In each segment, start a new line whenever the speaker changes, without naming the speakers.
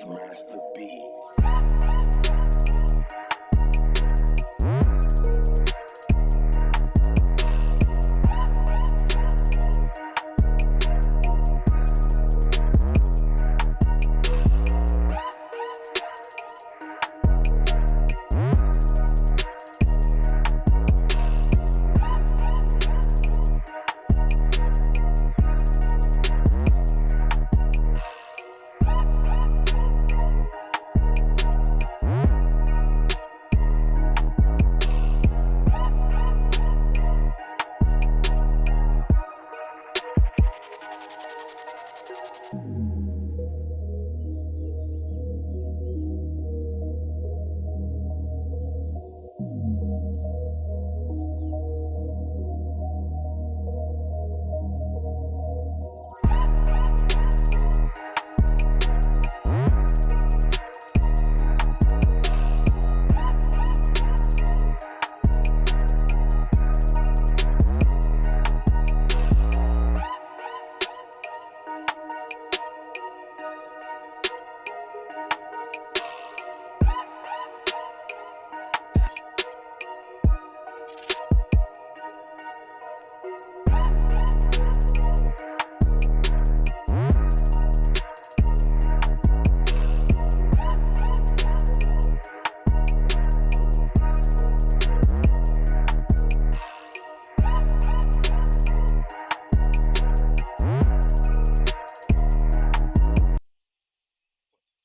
Master Beats.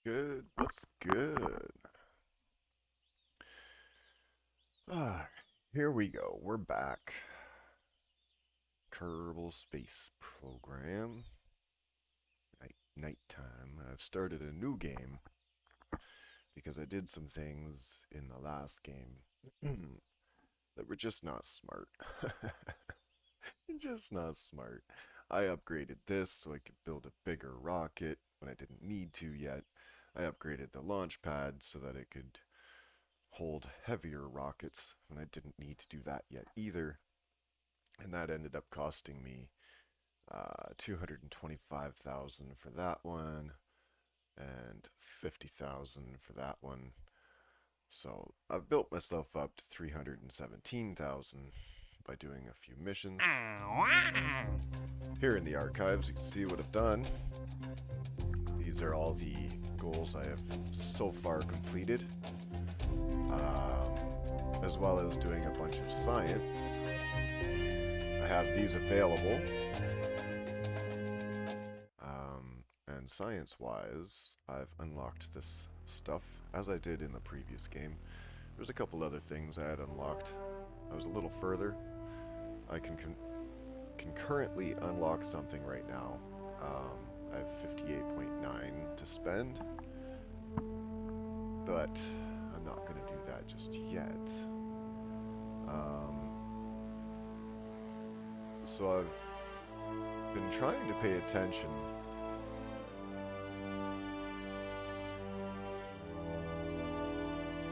Good, what's good? Ah, here we go. We're back. Kerbal Space Program. Nighttime. I've started a new game because I did some things in the last game that were just not smart. Just not smart. I upgraded this so I could build a bigger rocket when I didn't need to yet. I upgraded the launch pad so that it could hold heavier rockets when I didn't need to do that yet either. And that ended up costing me 225,000 for that one and 50,000 for that one. So I've built myself up to 317,000 by doing a few missions. Here in the archives you can see what I've done. These are all the goals I have so far completed, as well as doing a bunch of science. I have these available, and science-wise, I've unlocked this stuff, as I did in the previous game. There's a couple other things I had unlocked. I was a little further. I can currently unlock something right now. I have 58.9 to spend, but I'm not going to do that just yet. So I've been trying to pay attention.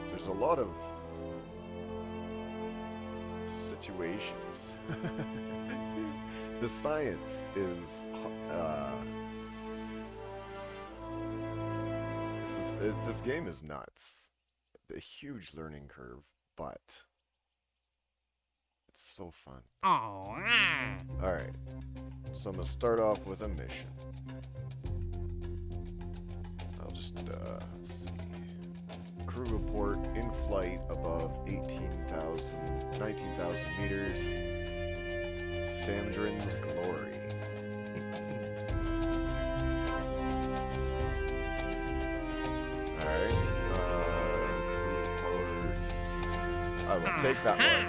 There's a lot of situations. The science is this game is nuts. A huge learning curve, but it's so fun. Alright, so I'm gonna start off with a mission. I'll just let's see. Crew report in flight above 19,000 meters. Sandrin's Glory. Alright. Crew report. I will take that one.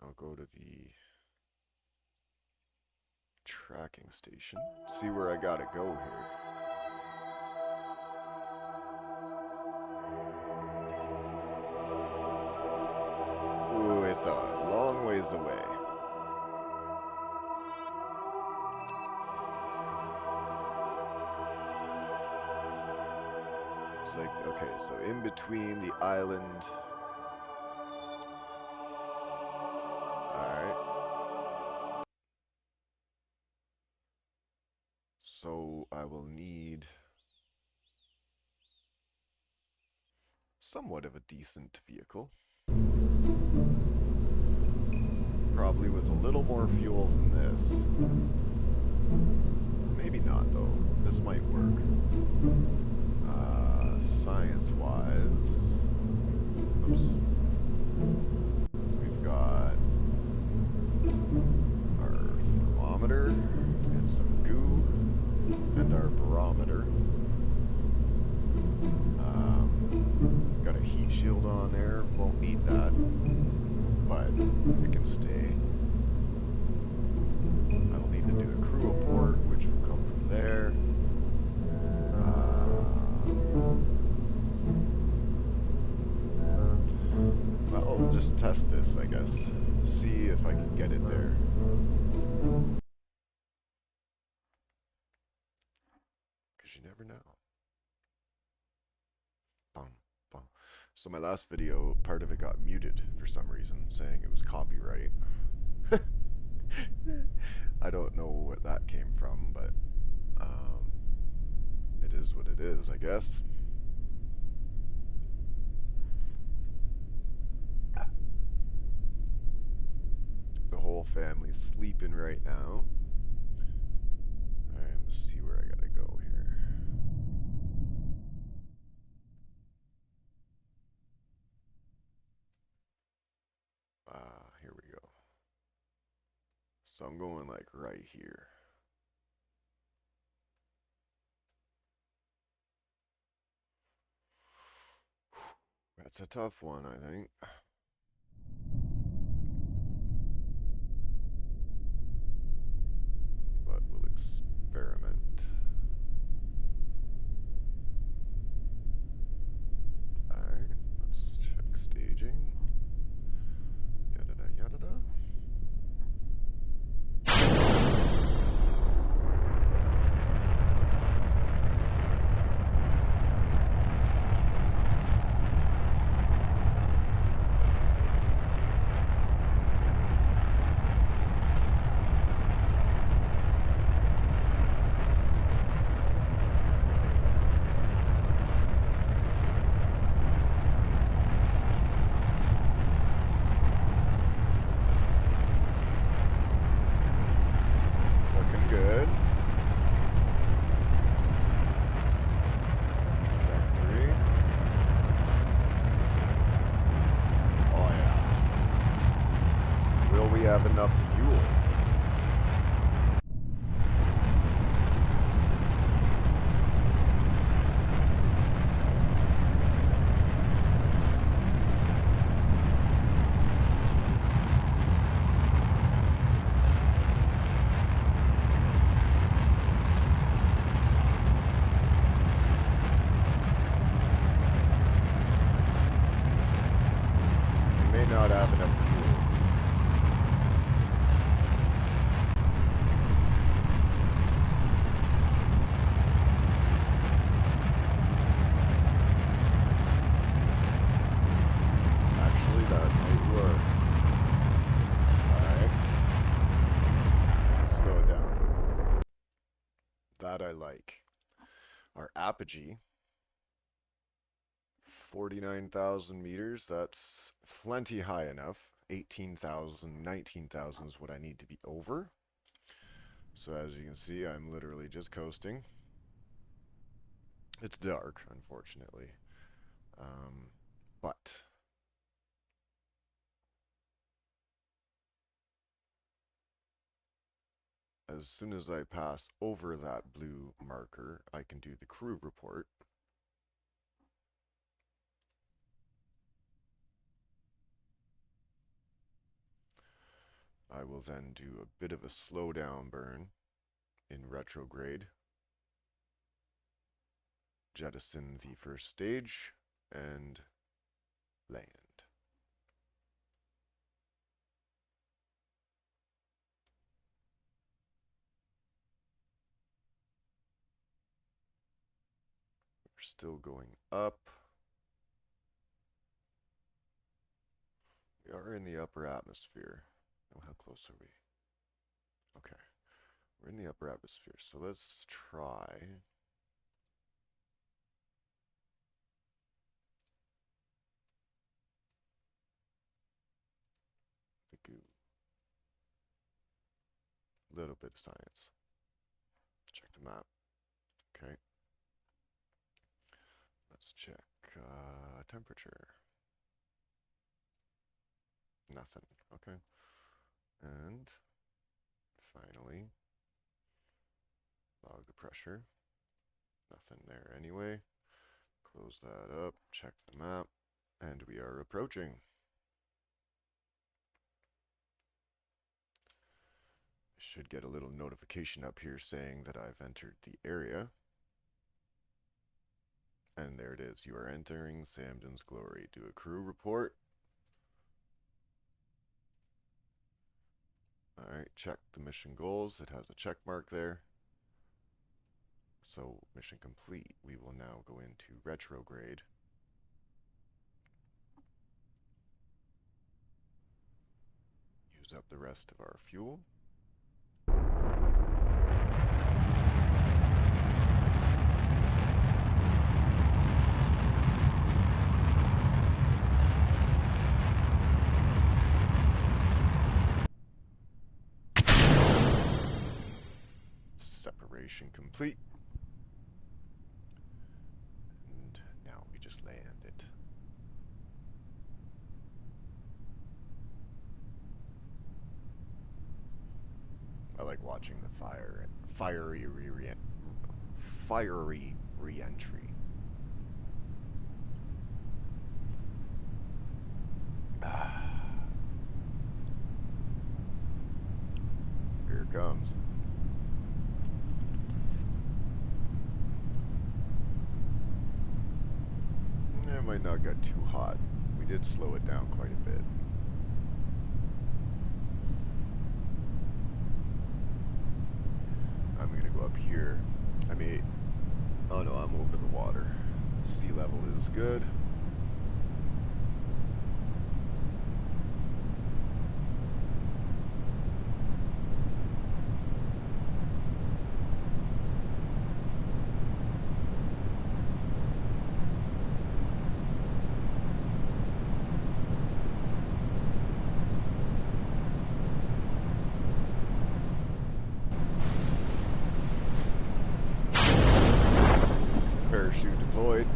I'll go to the tracking station. See where I gotta go here. Ooh, it's a long ways away. It's like, okay, so in between the island. Alright. So I will need somewhat of a decent vehicle. Probably with a little more fuel than this. Maybe not, though. This might work. Science-wise... Oops. We've got our thermometer and some goo and our barometer. Got a heat shield on there. Won't need that, but it can stay. I'll need to do a crew report, which will come from there. Well, we'll just test this, I guess. See if I can get it there. Because you never know. Bum, bum. So my last video, part of it got muted for some reason, saying it was copyright. I don't know where that came from, but it is what it is, I guess. The whole family's sleeping right now. Alright, let's see where I gotta go here. Here we go. So I'm going like right here. That's a tough one, I think. But we'll experiment. Alright, let's check staging. Yada yada yada. Good. Trajectory. Oh yeah. Will we have enough fuel? Not have enough fuel. Actually, that might work. Alright. Slow it down. That I like. Our apogee. 49,000 meters, that's plenty high enough. 18,000, 19,000 is what I need to be over. So as you can see, I'm literally just coasting. It's dark, unfortunately. But as soon as I pass over that blue marker, I can do the crew report. I will then do a bit of a slowdown burn in retrograde, jettison the first stage, and land. We're still going up. We are in the upper atmosphere. Oh, how close are we? Okay. We're in the upper atmosphere, so let's try. goo. Little bit of science. Check the map. Okay. Let's check temperature. Nothing. Okay. And finally, log the pressure. Nothing there anyway. Close that up. Check the map. And we are approaching. I should get a little notification up here saying that I've entered the area. And there it is. You are entering Samden's Glory. Do a crew report. Alright, check the mission goals. It has a check mark there. So, mission complete. We will now go into retrograde. Use up the rest of our fuel. Separation complete. And now we just land it. I like watching the fiery re-entry. Here it comes. It might not get too hot. We did slow it down quite a bit. I'm gonna go up here. Oh no, I'm over the water. Sea level is good. Parachute deployed.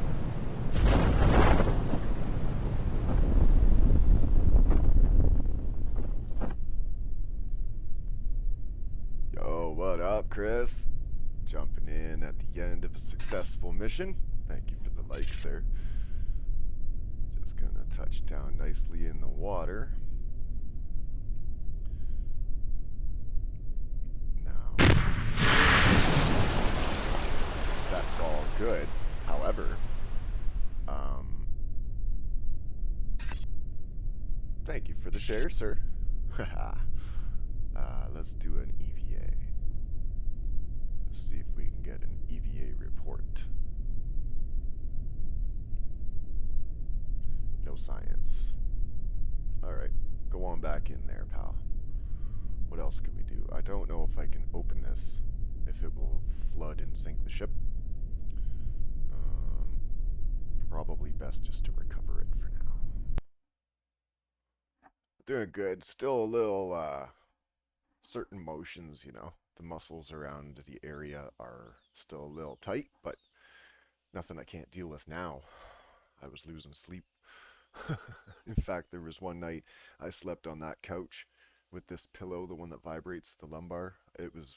Yo, what up, Chris? Jumping in at the end of a successful mission. Thank you for the likes there. Just gonna touch down nicely in the water. Now, that's all good. However, thank you for the share, sir. Let's do an EVA. Let's see if we can get an EVA report. No science. Alright, go on back in there, pal. What else can we do? I don't know if I can open this, if it will flood and sink the ship. Probably best just to recover it for now. Doing good. Still a little, certain motions, you know. The muscles around the area are still a little tight, but nothing I can't deal with now. I was losing sleep. In fact, there was one night I slept on that couch with this pillow, the one that vibrates, the lumbar. It was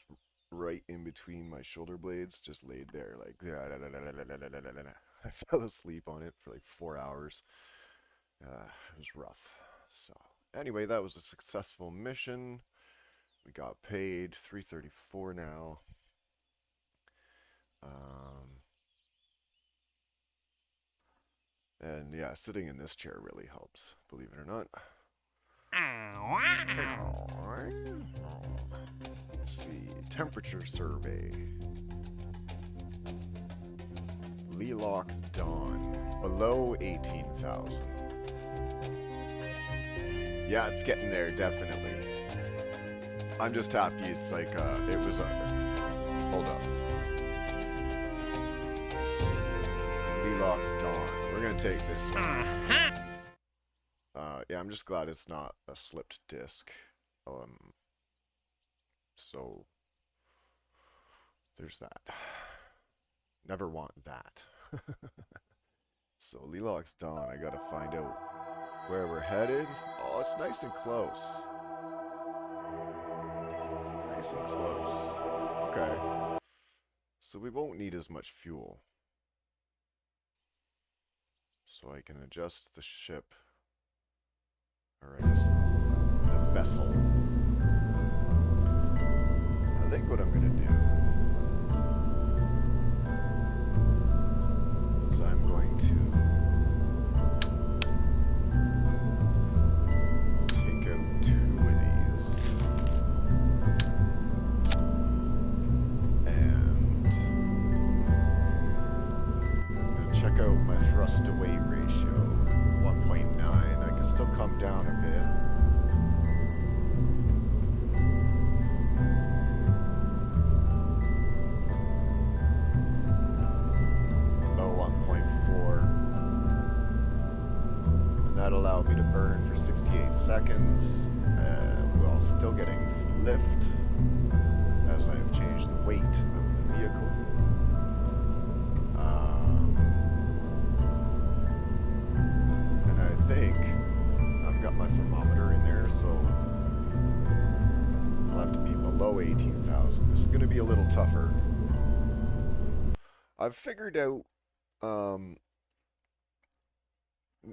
right in between my shoulder blades, just laid there like I fell asleep on it for like 4 hours. It was rough. So anyway, that was a successful mission. We got paid $334 now. And yeah, sitting in this chair really helps, believe it or not. Let's see, temperature survey. Lelox Dawn, below 18,000. Yeah, it's getting there, definitely. I'm just happy it's like, it was, hold up. Lelox Dawn, we're gonna take this one. Yeah, I'm just glad it's not a slipped disc. Um, so there's that. Never want that. So Lelok's done. I gotta find out where we're headed. Oh, it's nice and close. Nice and close. Okay. So we won't need as much fuel. So I can adjust the ship. Or I guess the vessel. I think what I'm gonna do is I'm going to take out 2 of these. And I'm gonna check out my thrust to weight ratio. 1.9. I can still come down a bit. Oh, 1.4. And that allowed me to burn for 68 seconds while still getting lift as I have changed the weight of the vehicle. And I think I've got my thermometer in there, so I'll have to be below 18,000. This is going to be a little tougher. I've figured out,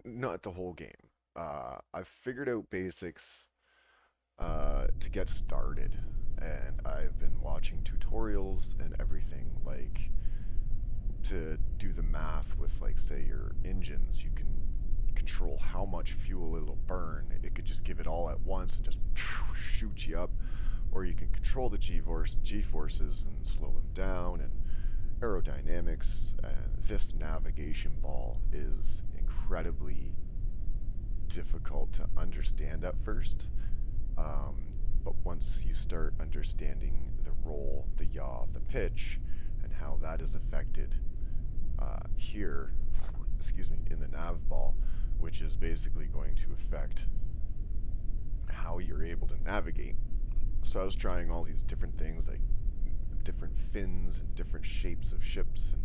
not the whole game. I've figured out basics to get started, and I've been watching tutorials and everything, like to do the math with, like, say your engines. You can control how much fuel it'll burn. It could just give it all at once and just shoot you up, or you can control the G-forces and slow them down, and aerodynamics. And this navigation ball is incredibly difficult to understand at first, but once you start understanding the roll, the yaw, the pitch, and how that is affected here, in the nav ball, which is basically going to affect how you're able to navigate. So I was trying all these different things, like different fins and different shapes of ships and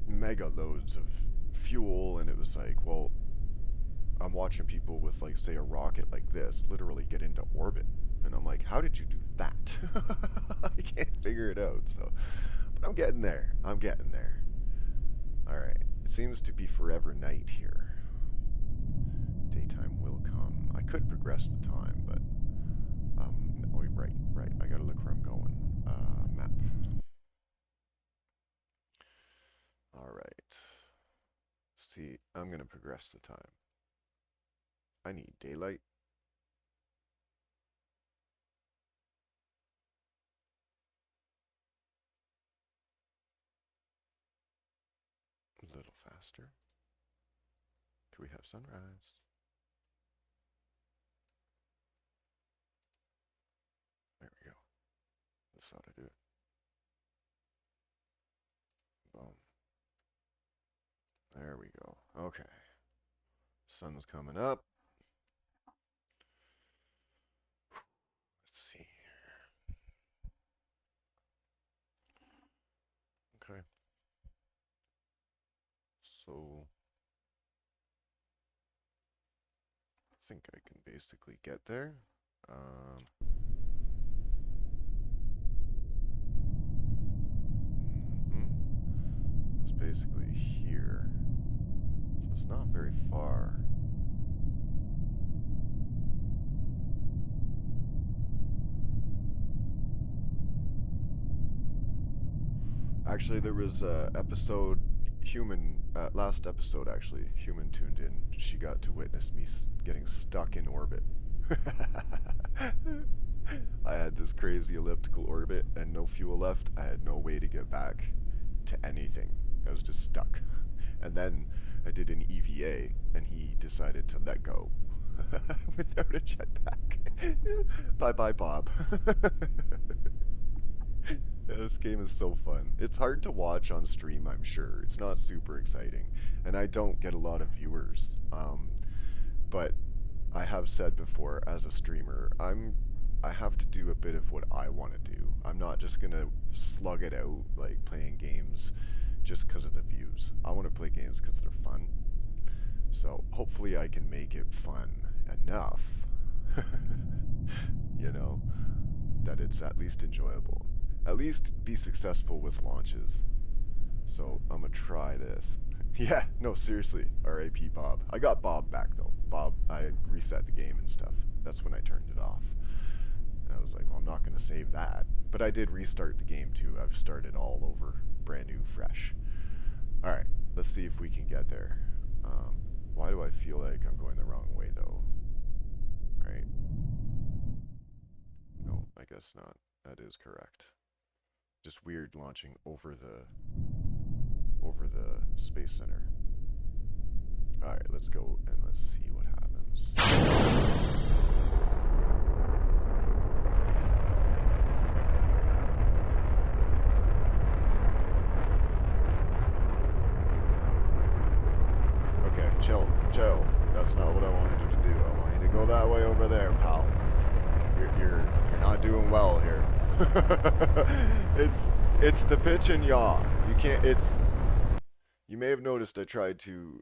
mega loads of fuel, and it was like, well, I'm watching people with, like, say a rocket like this literally get into orbit, and I'm like, how did you do that? I can't figure it out. So, but I'm getting there. All right, it seems to be forever night here. Daytime will come. I could progress the time, but oh, right, I gotta look where I'm going. Map. All right, see, I'm gonna progress the time. I need daylight. A little faster. Could we have sunrise? There we go. That's how to do it. Boom. There we go. Okay. Sun's coming up. Let's see here. Okay. So I think I can basically get there. It's basically here. So it's not very far. Actually, there was episode last episode actually, Human tuned in. She got to witness me getting stuck in orbit. I had this crazy elliptical orbit and no fuel left. I had no way to get back to anything. I was just stuck. And then I did an EVA, and he decided to let go without a jetpack. Bye-bye, Bob. This game is so fun. It's hard to watch on stream, I'm sure. It's not super exciting, and I don't get a lot of viewers. But I have said before, as a streamer, I have to do a bit of what I want to do. I'm not just gonna slug it out like playing games just because of the views. I want to play games because they're fun. So hopefully I can make it fun enough, you know, that it's at least enjoyable. At least be successful with launches. So I'm gonna try this. Yeah, no, seriously, R.I.P. Bob. I got Bob back though. Bob, I reset the game and stuff. That's when I turned it off. And I was like, well, I'm not gonna save that. But I did restart the game too. I've started all over, brand new, fresh. Alright, let's see if we can get there. Why do I feel like I'm going the wrong way though? Right? No, I guess not. That is correct. Just weird launching over the Space Center. Alright, let's go and let's see what happens. Okay, chill. That's not what I wanted you to do. I want you to go that way over there, pal. You're not doing well here. It's the pitch and yaw. You can't. You may have noticed I tried to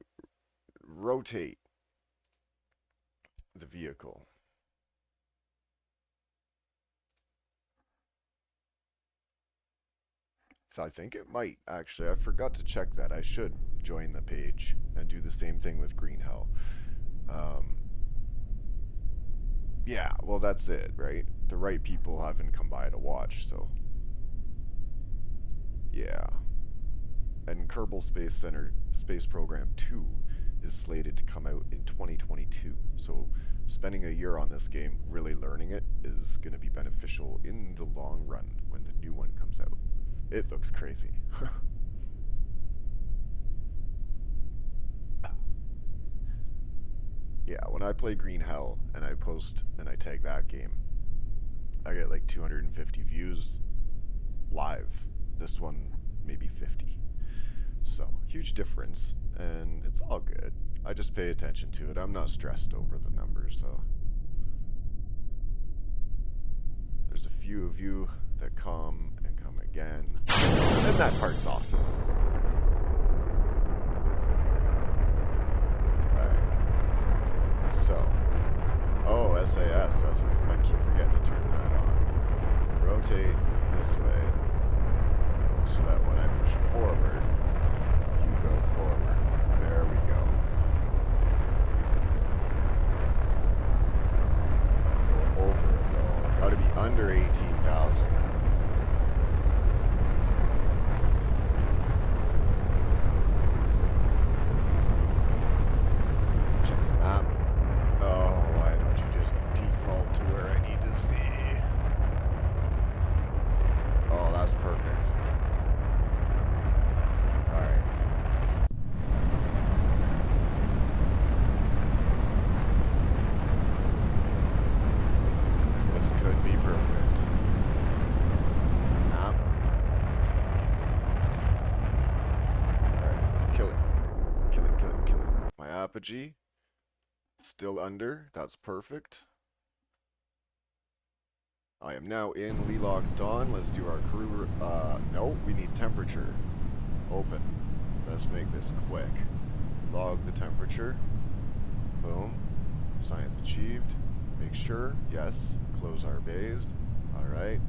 rotate the vehicle. So I think it might, actually. I forgot to check that. I should join the page and do the same thing with Green Hell. Yeah, well, that's it, right? The right people haven't come by to watch, so... Yeah. And Kerbal Space Center Space Program 2 is slated to come out in 2022. So spending a year on this game, really learning it, is going to be beneficial in the long run when the new one comes out. It looks crazy. Yeah, when I play Green Hell and I post and I tag that game, I get like 250 views live. This one, maybe 50. So, huge difference, and it's all good. I just pay attention to it. I'm not stressed over the numbers, though. There's a few of you that come and come again, and that part's awesome. Alright. So, oh, SAS. I keep forgetting to turn that on. Rotate this way, so that when I push forward, you go forward. There we go. Go over it though. Gotta be under 18,000. Check the map. Oh, why don't you just default to where I need to see? Oh, that's perfect. Alright. This could be perfect. Map. Alright, kill it. Kill it, kill it, kill it. My apogee. Still under. That's perfect. I am now in Lelox Dawn. Let's do our crew. No, we need temperature. Open. Let's make this quick. Log the temperature. Boom. Science achieved. Make sure. Yes. Close our bays. Alright.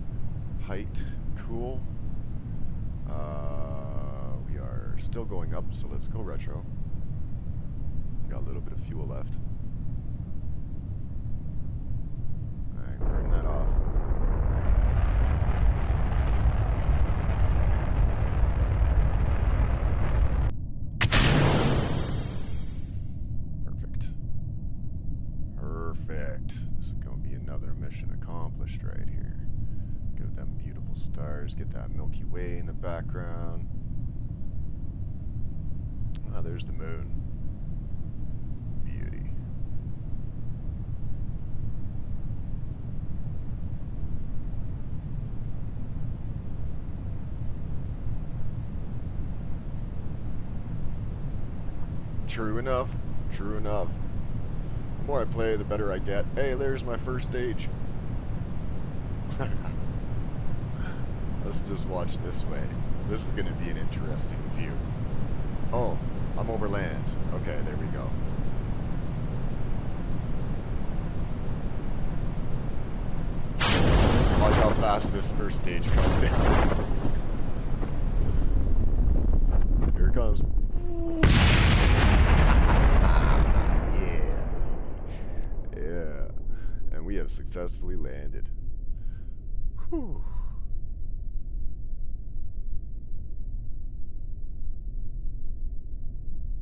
Height. Cool. We are still going up, so let's go retro. Got a little bit of fuel left. Alright, burn that off. Perfect. This is going to be another mission accomplished right here. Get them beautiful stars, get that Milky Way in the background. Ah, there's the moon. Beauty. True enough. True enough. The more I play, the better I get. Hey, there's my first stage. Let's just watch this way. This is going to be an interesting view. Oh, I'm over land. Okay, there we go. Watch how fast this first stage comes down. Here it comes. Yeah, baby. Yeah. And we have successfully landed. Whew.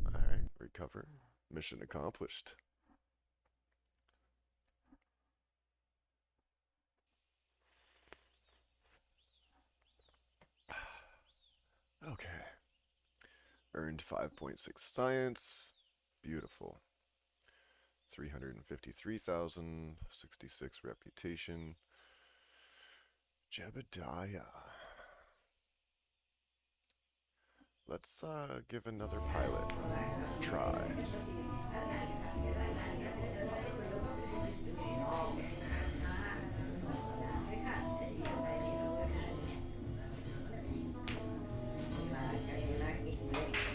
Alright, recover. Mission accomplished. Okay. Earned 5.6 science. Beautiful. 353,066 reputation. Jebediah. Let's give another pilot a try.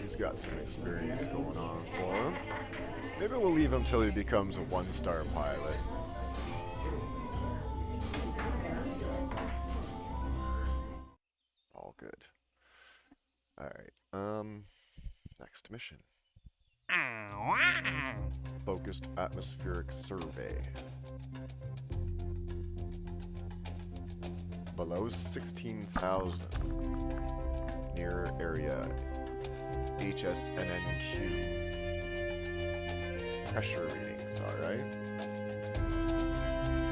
He's got some experience going on for him. Maybe we'll leave him till he becomes a 1-star pilot. All good. Alright, next mission. Focused atmospheric survey. Below 16,000. Near area HSNNQ. Pressure readings, alright?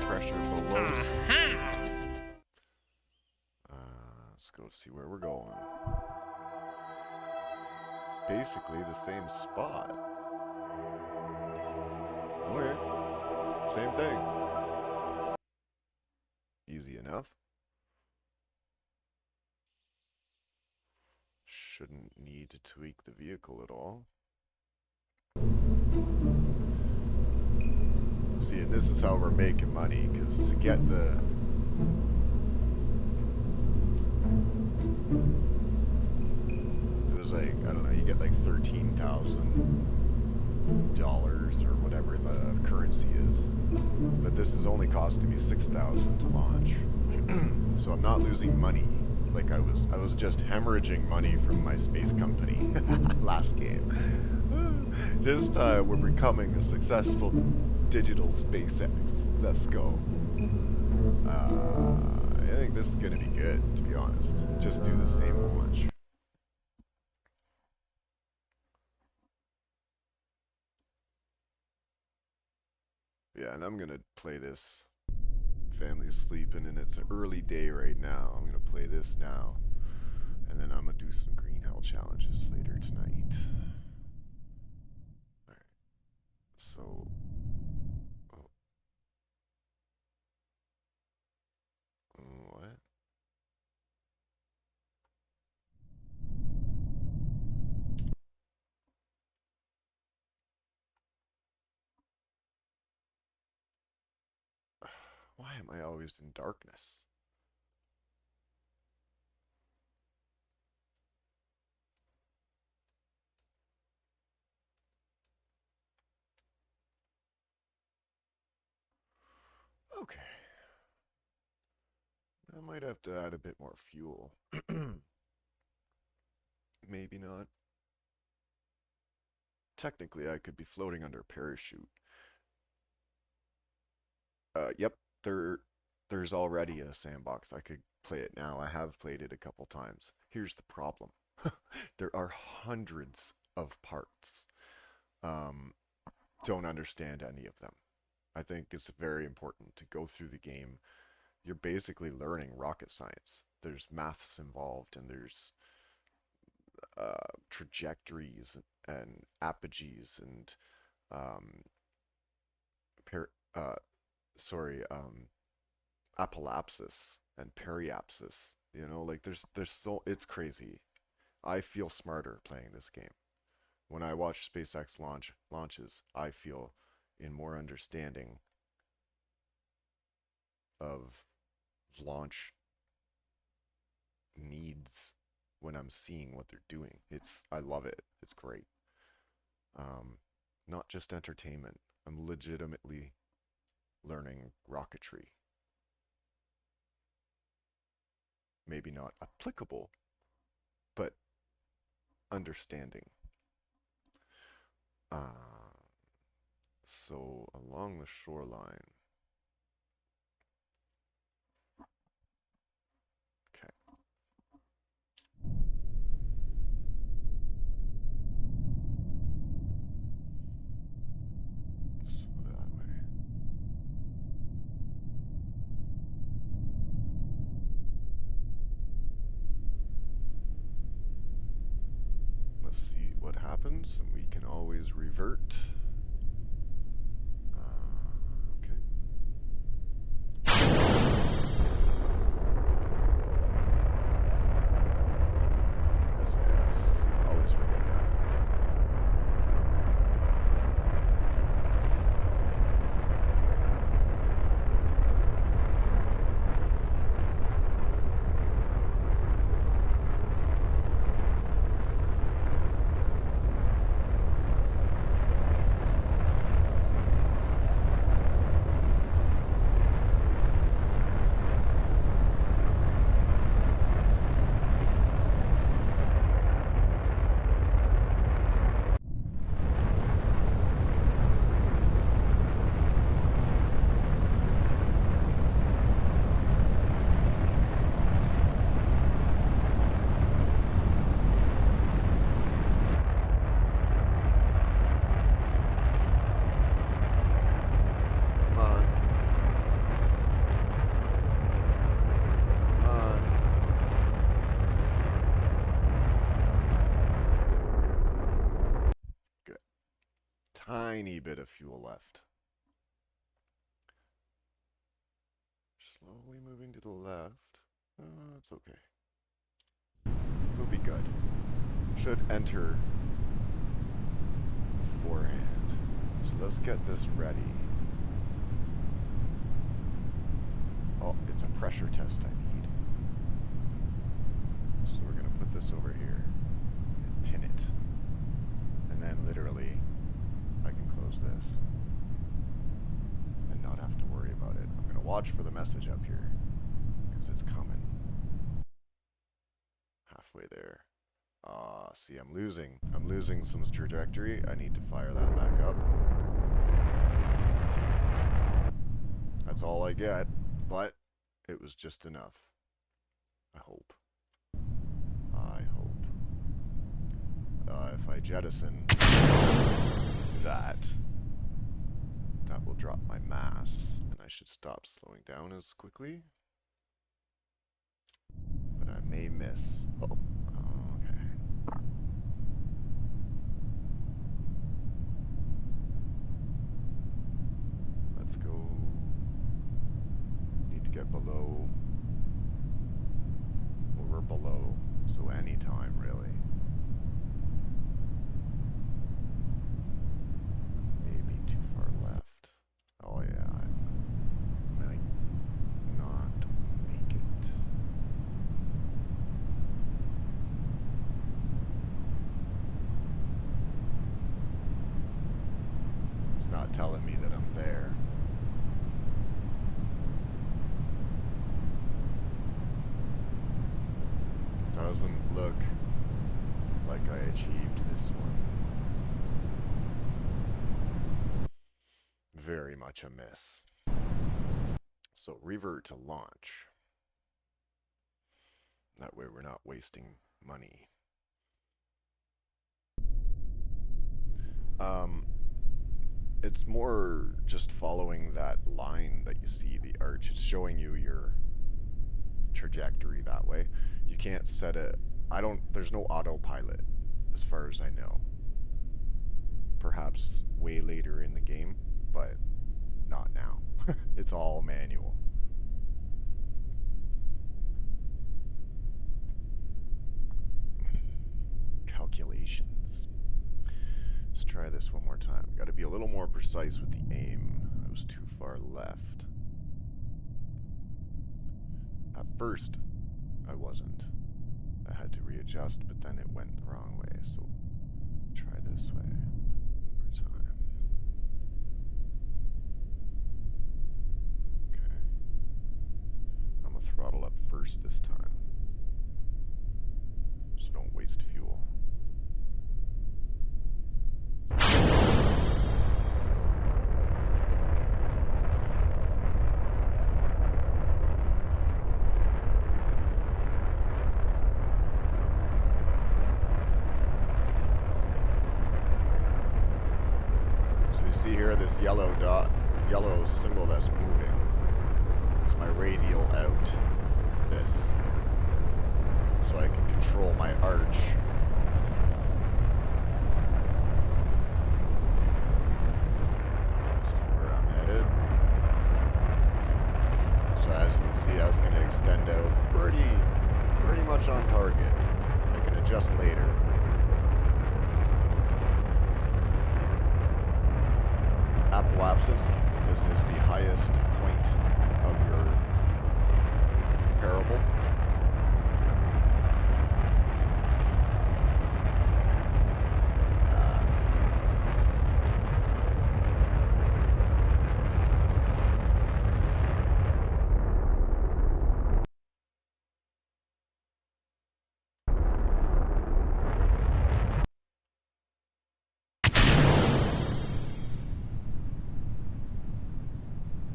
Pressure below 16. Let's go see where we're going. Basically the same spot. Okay. Same thing. Easy enough. Shouldn't need to tweak the vehicle at all. See, and this is how we're making money, because to get the... It was like, I don't know, you get like $13,000 or whatever the currency is. But this is only costing me $6,000 to launch. So I'm not losing money. Like I was just hemorrhaging money from my space company last game. This time we're becoming a successful digital SpaceX. Let's go. I think this is gonna be good, to be honest. Just do the same launch. Yeah, and I'm gonna play this. Family's sleeping and it's an early day right now. I'm gonna play this now. And then I'm gonna do some green hell challenges later tonight. Alright. So what? Why am I always in darkness? Okay. I might have to add a bit more fuel. Maybe not. Technically, I could be floating under a parachute. Yep, there's already a sandbox. I could play it now. I have played it a couple times. Here's the problem. There are hundreds of parts. Don't understand any of them. I think it's very important to go through the game. You're basically learning rocket science. There's maths involved, and there's trajectories and apogees and per, uh, apoapsis and periapsis. You know, like there's so it's crazy. I feel smarter playing this game. When I watch SpaceX launches, I feel in more understanding of launch needs when I'm seeing what they're doing. I love it. It's great. Not just entertainment. I'm legitimately learning rocketry. Maybe not applicable, but understanding. So along the shoreline. Okay. So that way. Let's see what happens, and we can always revert. Okay. SAS. Always forget that. Tiny bit of fuel left. Slowly moving to the left. It's okay. We'll be good. Should enter beforehand. So let's get this ready. Oh, it's a pressure test I need. So we're going to put this over here and pin it. And then literally I can close this and not have to worry about it. I'm going to watch for the message up here because it's coming. Halfway there. See, I'm losing some trajectory. I need to fire that back up. That's all I get, but it was just enough. I hope. If I jettison that will drop my mass, and I should stop slowing down as quickly. But I may miss. Oh, okay. Let's go. Need to get below. Well, we're below, so anytime really. Oh yeah, I might not make it. It's not telling me that I'm there. Doesn't look like I achieved this one. Very much a miss. So revert to launch. That way we're not wasting money. It's more just following that line that you see, the arch. It's showing you your trajectory that way. You can't set it. There's no autopilot as far as I know. Perhaps way later in the game, but not now. It's all manual. Calculations. try this one more time. Got to be a little more precise with the aim. I was too far left. At first, I wasn't. I had to readjust, but then it went the wrong way, so try this way one more time. Okay. I'm gonna throttle up first this time, so don't waste fuel. So you see here this yellow dot, yellow symbol that's moving. It's my radial out. This. So I can control my arch. Let's see where I'm headed. So as you can see, I was going to extend out pretty much on target. I can adjust later. Apoapsis. This is the highest point of your parable. See.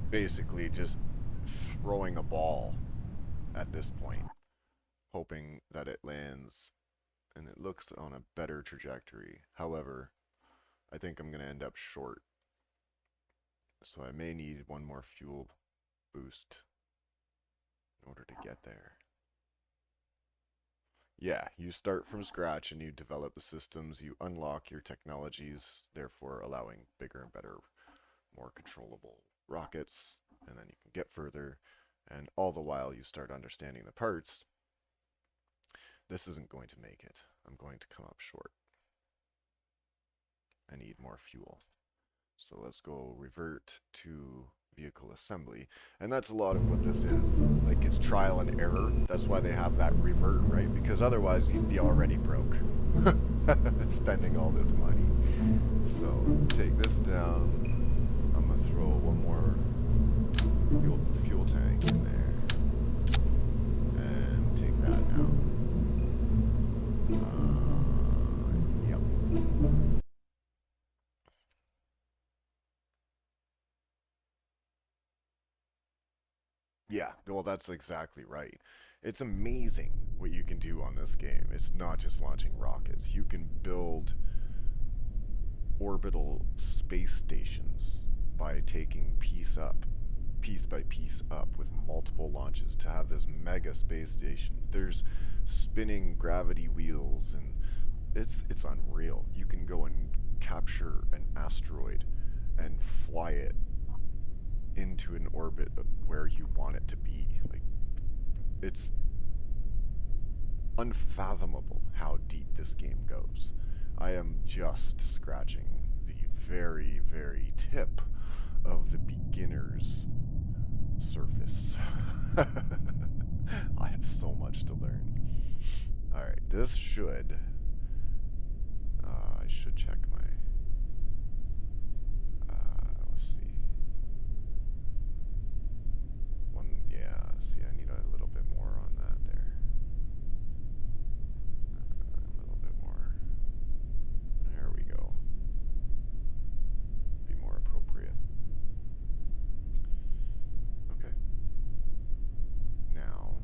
Basically just throwing a ball at this point, hoping that it lands and it looks on a better trajectory. However, I think I'm going to end up short, so I may need one more fuel boost in order to get there. Yeah, you start from scratch and you develop the systems, you unlock your technologies, therefore allowing bigger and better, more controllable rockets, and then you can get further, and all the while you start understanding the parts. This isn't going to make it. I'm going to come up short. I need more fuel. So let's go revert to vehicle assembly. And that's a lot of what this is. Like, it's trial and error. That's why they have that revert, right? Because otherwise you'd be already broke. Spending all this money. So take this down. I'm gonna throw one more fuel tank in there. And take that now. Yep. Yeah, well, that's exactly right. It's amazing what you can do on this game. It's not just launching rockets. You can build orbital space stations by taking piece by piece up with multiple launches to have this mega space station. There's spinning gravity wheels, and it's unreal. You can go and capture an asteroid and fly it into an orbit where you want it to be. Like, it's unfathomable how deep this game goes. I am just scratching the very, very tip of the beginner's surface. I have so much to learn. Alright, this should... I should check my... let's see. See, I need a little bit more on that there. A little bit more. There we go. Be more appropriate. Okay. Now,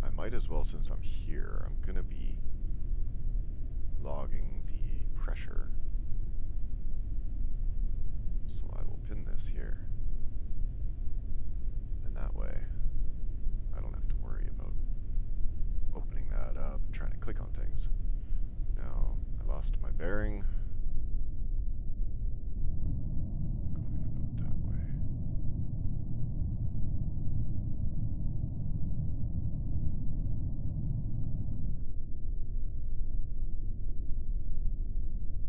I might as well, since I'm here, I'm gonna be logging the pressure. So I will pin this here. And that way, I don't have to worry about opening that up and trying to click on things. Now, I lost my bearing. Going about that way.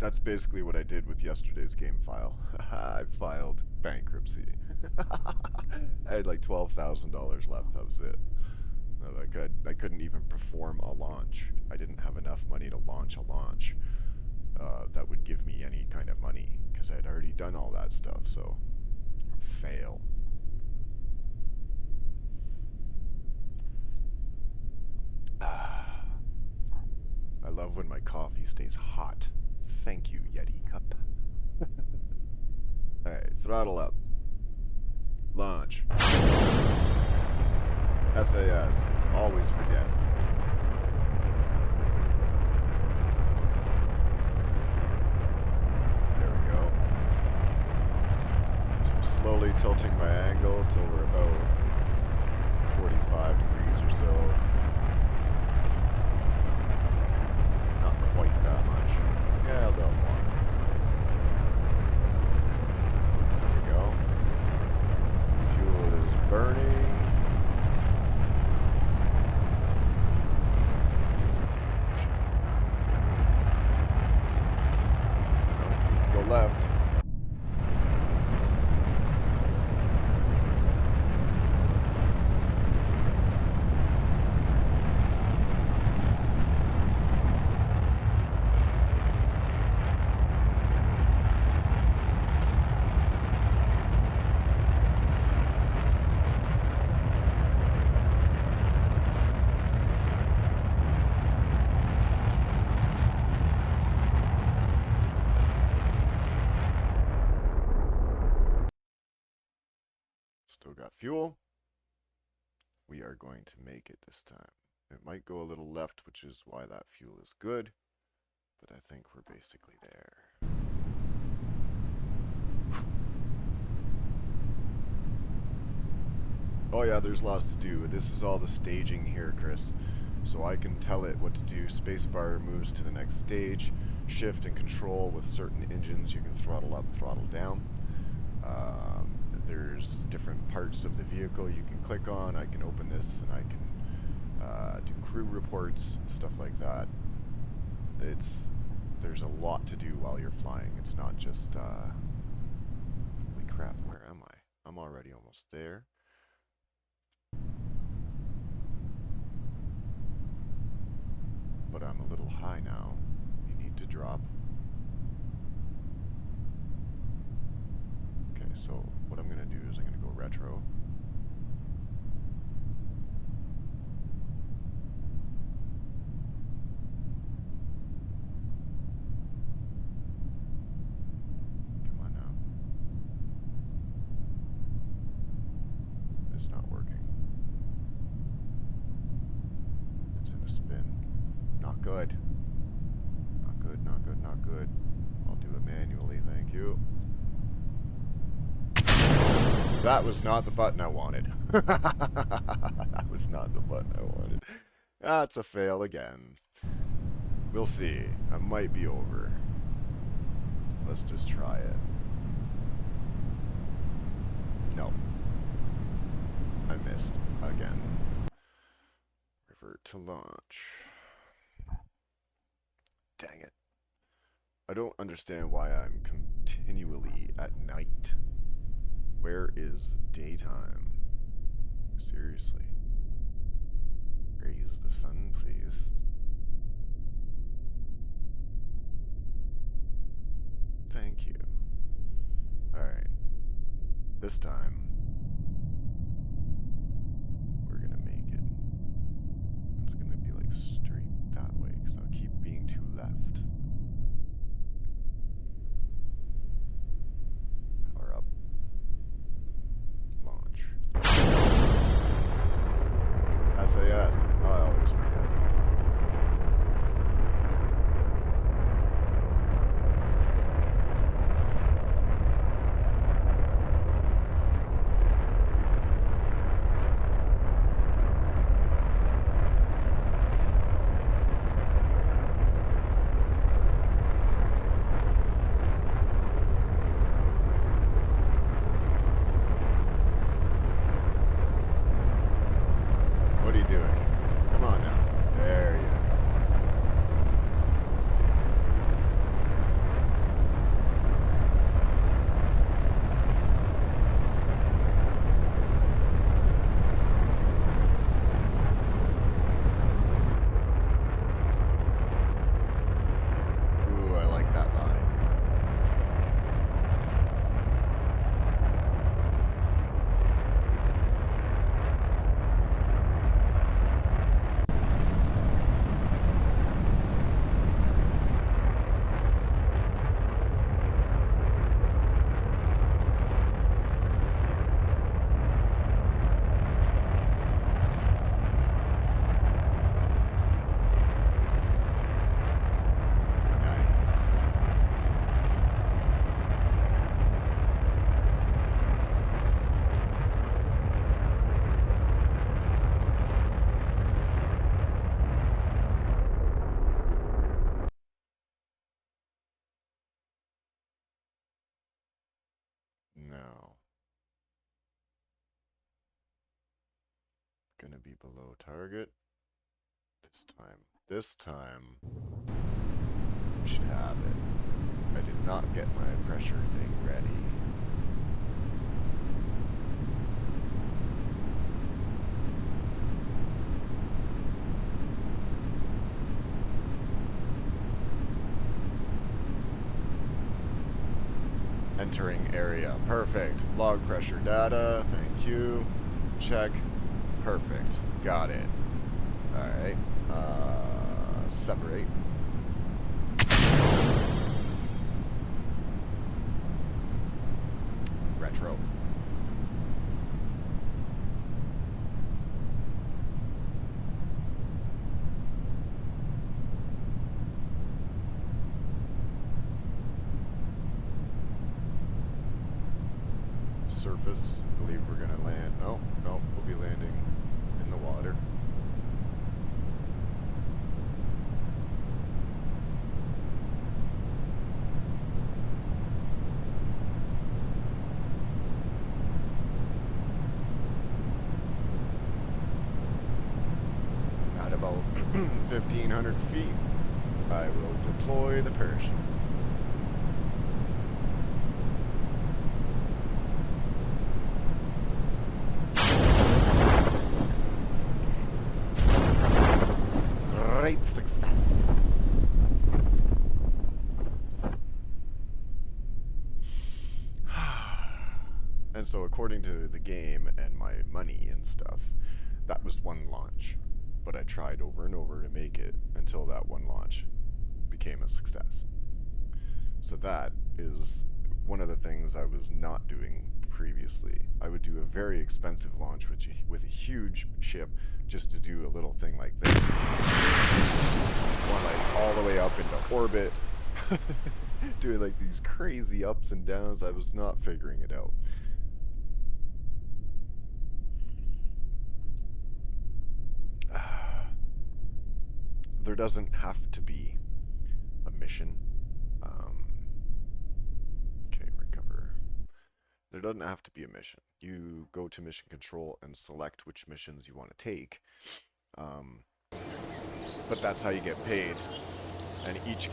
That's basically what I did with yesterday's game file. I filed bankruptcy. I had like $12,000 left. That was it. I couldn't even perform a launch. I didn't have enough money to launch a launch that would give me any kind of money because I'd already done all that stuff. So, fail. I love when my coffee stays hot. Thank you, Yeti Cup. Alright, throttle up. Launch. SAS. Always forget. There we go. So I'm slowly tilting my angle till we're about 45 degrees or so. Not quite that much. Yeah, a little more. There we go. Fuel is burning. No, need to go left. Still got fuel. We are going to make it this time. It might go a little left, which is why that fuel is good, but I think we're basically there. Oh yeah, there's lots to do. This is all the staging here, Chris. So I can tell it what to do. Spacebar moves to the next stage. Shift and control with certain engines. You can throttle up, throttle down. There's different parts of the vehicle you can click on. I can open this and I can do crew reports, stuff like that. There's a lot to do while you're flying. It's not just, holy crap, where am I? I'm already almost there. But I'm a little high now. You need to drop. Okay, so what I'm gonna do is I'm gonna go retro. Come on now. It's not working. It's in a spin. Not good. Not good, not good, not good. I'll do it manually, thank you. That was not the button I wanted. That was not the button I wanted. That's a fail again. We'll see. I might be over. Let's just try it. No. I missed again. Revert to launch. Dang it. I don't understand why I'm continually at night. Where is daytime? Seriously. Raise the sun, please. Thank you. Alright. This time, we're gonna make it. It's gonna be like straight that way, because I'll keep being too left. Power up. Launch. SAS. I always forget. What are you doing? Come on now. Now, gonna be below target. This time, we should have it. I did not get my pressure thing ready. Entering area. Perfect. Log pressure data. Thank you. Check. Perfect. Got it. Alright. Separate. Retro. Surface. Believe we're gonna land. No, no, we'll be landing in the water. At about 1,500 feet, I will deploy the parachute. Great success. And so according to the game and my money and stuff, that was one launch. But I tried over and over to make it until that one launch became a success. So that is one of the things I was not doing previously. I would do a very expensive launch with a huge ship just to do a little thing like this. One like all the way up into orbit. Doing like these crazy ups and downs. I was not figuring it out. There doesn't have to be a mission. Okay, recover. There doesn't have to be a mission. You go to mission control and select which missions you want to take. But that's how you get paid. And each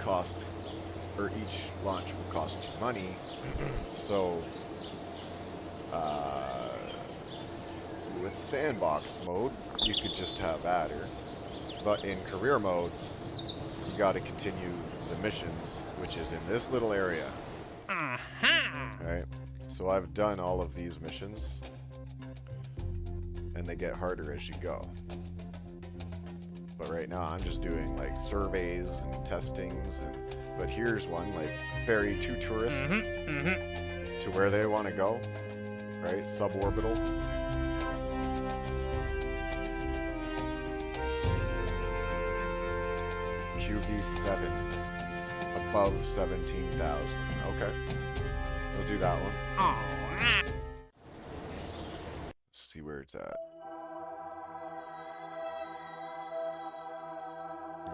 launch will cost you money. So, with sandbox mode, you could just have adder. But in career mode, you gotta continue the missions, which is in this little area. Alright, so I've done all of these missions, and they get harder as you go. But right now I'm just doing like surveys and testings, but here's one, like ferry 2 tourists to where they want to go, right? Suborbital. QV7 above 17,000. Okay, we'll do that one. See where it's at.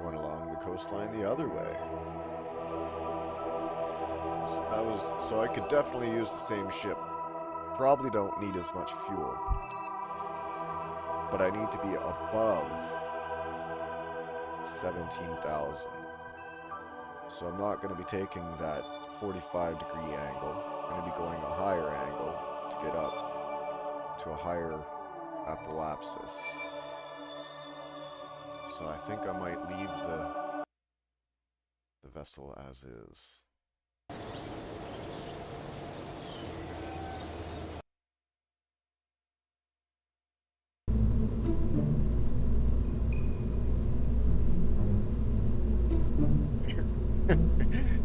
Going along the coastline the other way. So I could definitely use the same ship. Probably don't need as much fuel, but I need to be above 17,000. So I'm not going to be taking that 45-degree angle. I'm going to be going a higher angle to get up to a higher apoapsis. So I think I might leave the vessel as is.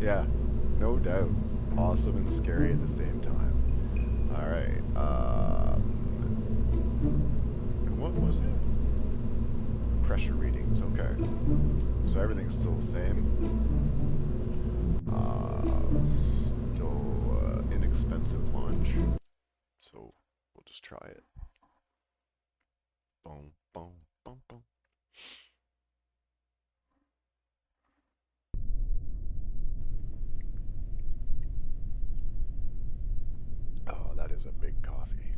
Yeah, no doubt. Awesome and scary at the same time. Alright, what was it? Pressure readings, okay. So everything's still the same. Still inexpensive launch. So we'll just try it. Boom, boom, boom, boom. Oh, is a big coffee.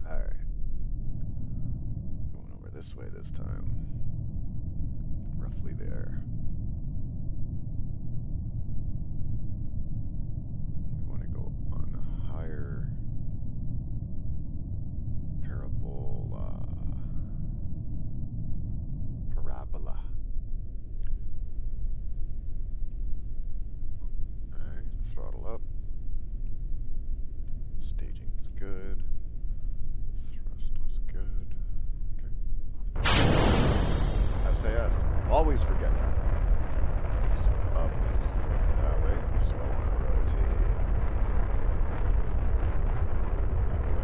Alright. Going over this way this time. Roughly there. We want to go on a higher parabola. Alright, throttle up. Staging is good. Thrust was good. Okay. SAS. Always forget that. So up is going that way, so I want to rotate that way.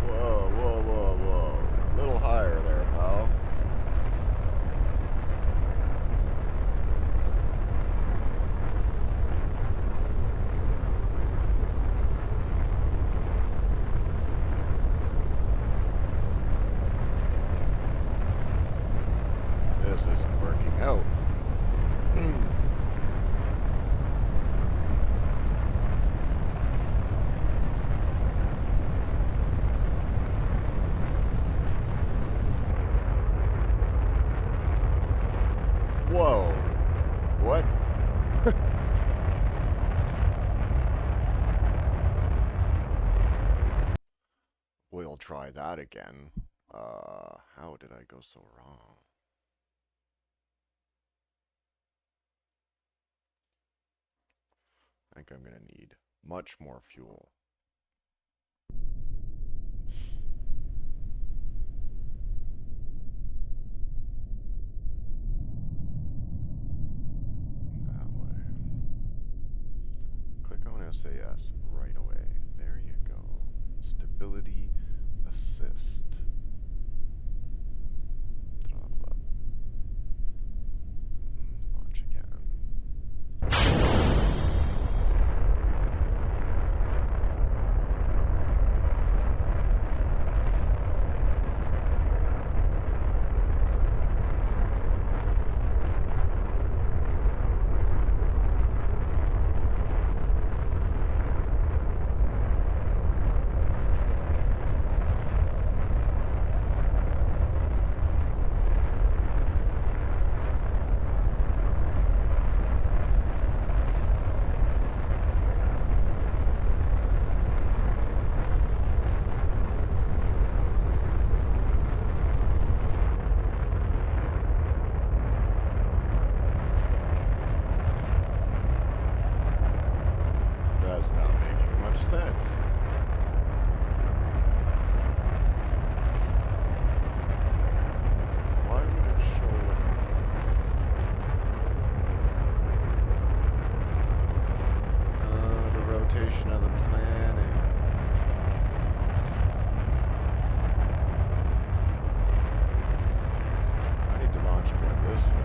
Whoa, whoa, whoa, whoa. A little higher there, pal. This isn't working out. Whoa. What? We'll try that again. How did I go so wrong? I think I'm gonna need much more fuel. That way. Click on SAS right away. There you go. Stability assist. Throttle up. Launch again. That's not making much sense. Why would it show the rotation of the planet? I need to launch more this way.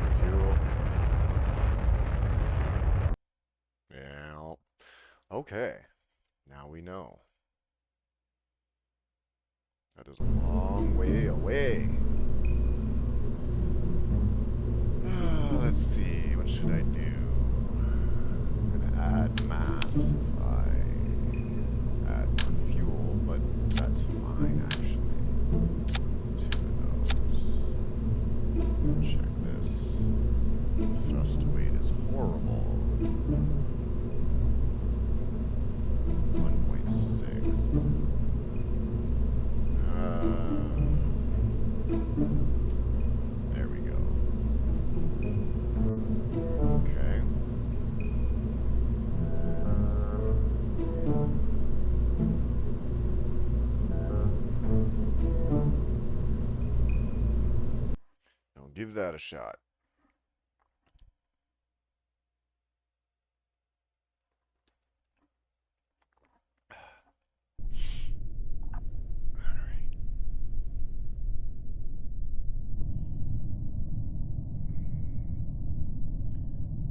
Fuel. Yeah. Okay. Now we know. That is a long way away. Let's see. What should I do? I'm gonna add mass if I add more fuel, but that's fine actually. Two of those. Check this. Thrust to weight is horrible. 1.6. There we go. Okay. give that a shot.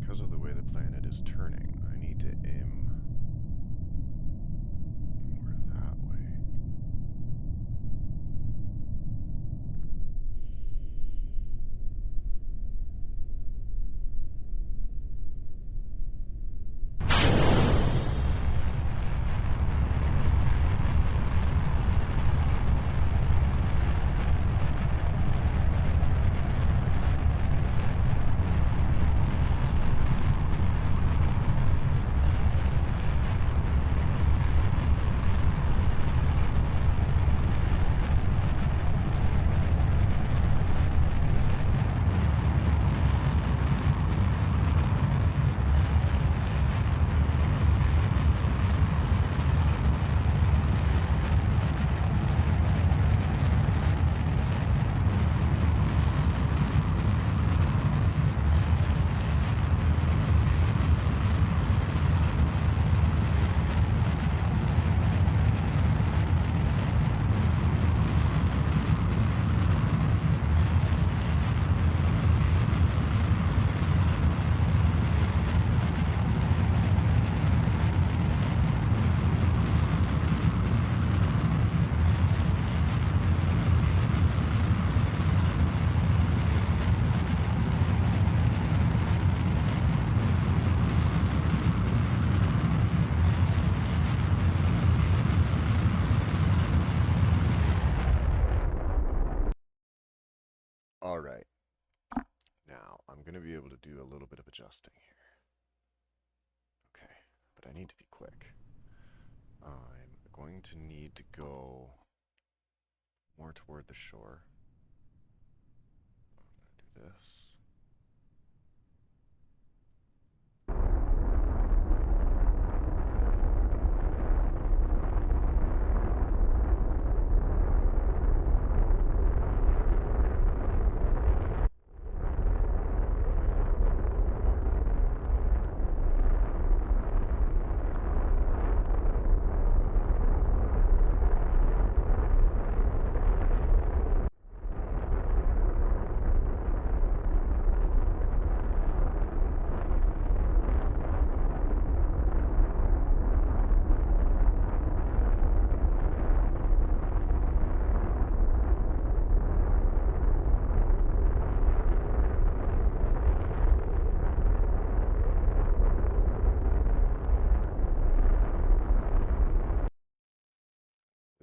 Because of the way the planet is turning, I need to aim more that way. All right. Now, I'm going to be able to do a little bit of adjusting here. Okay, but I need to be quick. I'm going to need to go more toward the shore. I'm going to do this.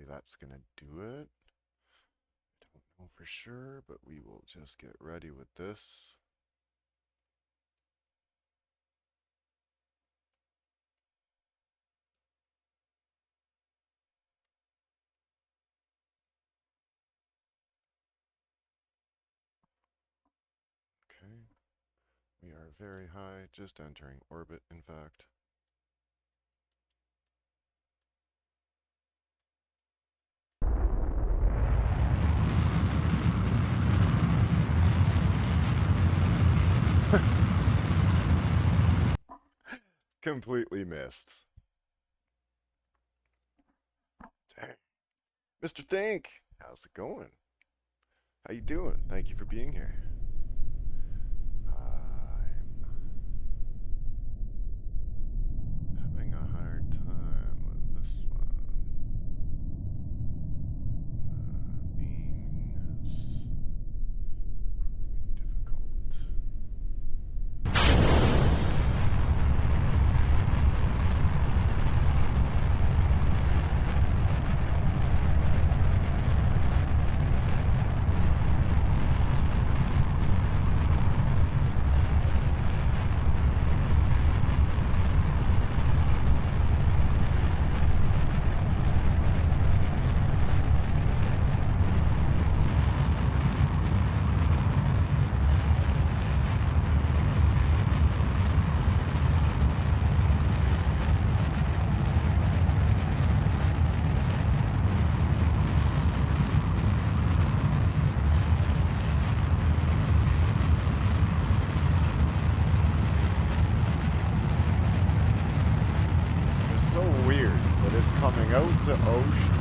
That's gonna do it. I don't know for sure, but we will just get ready with this. Okay. We are very high, just entering orbit, in fact. Completely missed. Dang. Mr. Think, how's it going? How you doing? Thank you for being here. I'm having a hard time with this one. Aiming is difficult. out to ocean,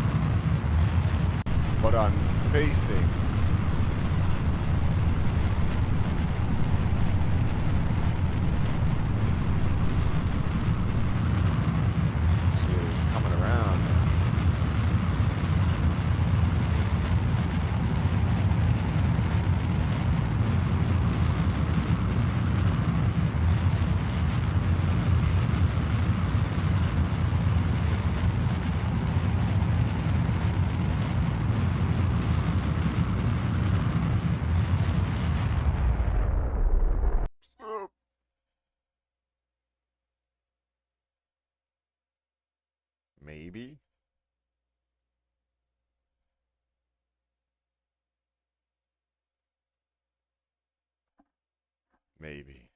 but I'm facing coming around. Maybe. Maybe.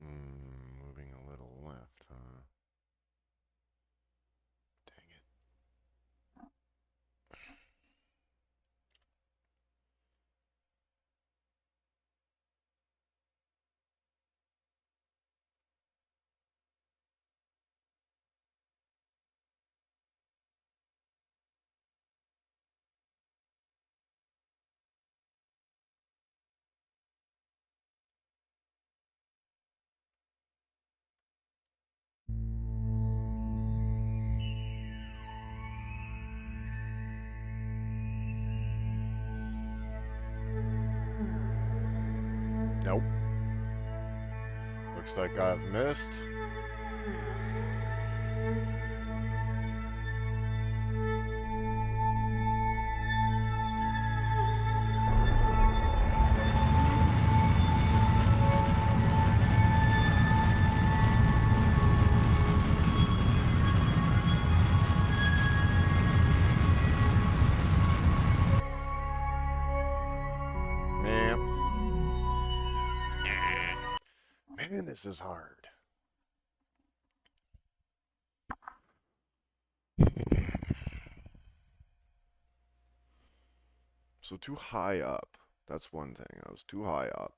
Moving a little left, huh? Dang it. Nope. Looks like I've missed. Man, this is hard. So too high up. That's one thing. I was too high up.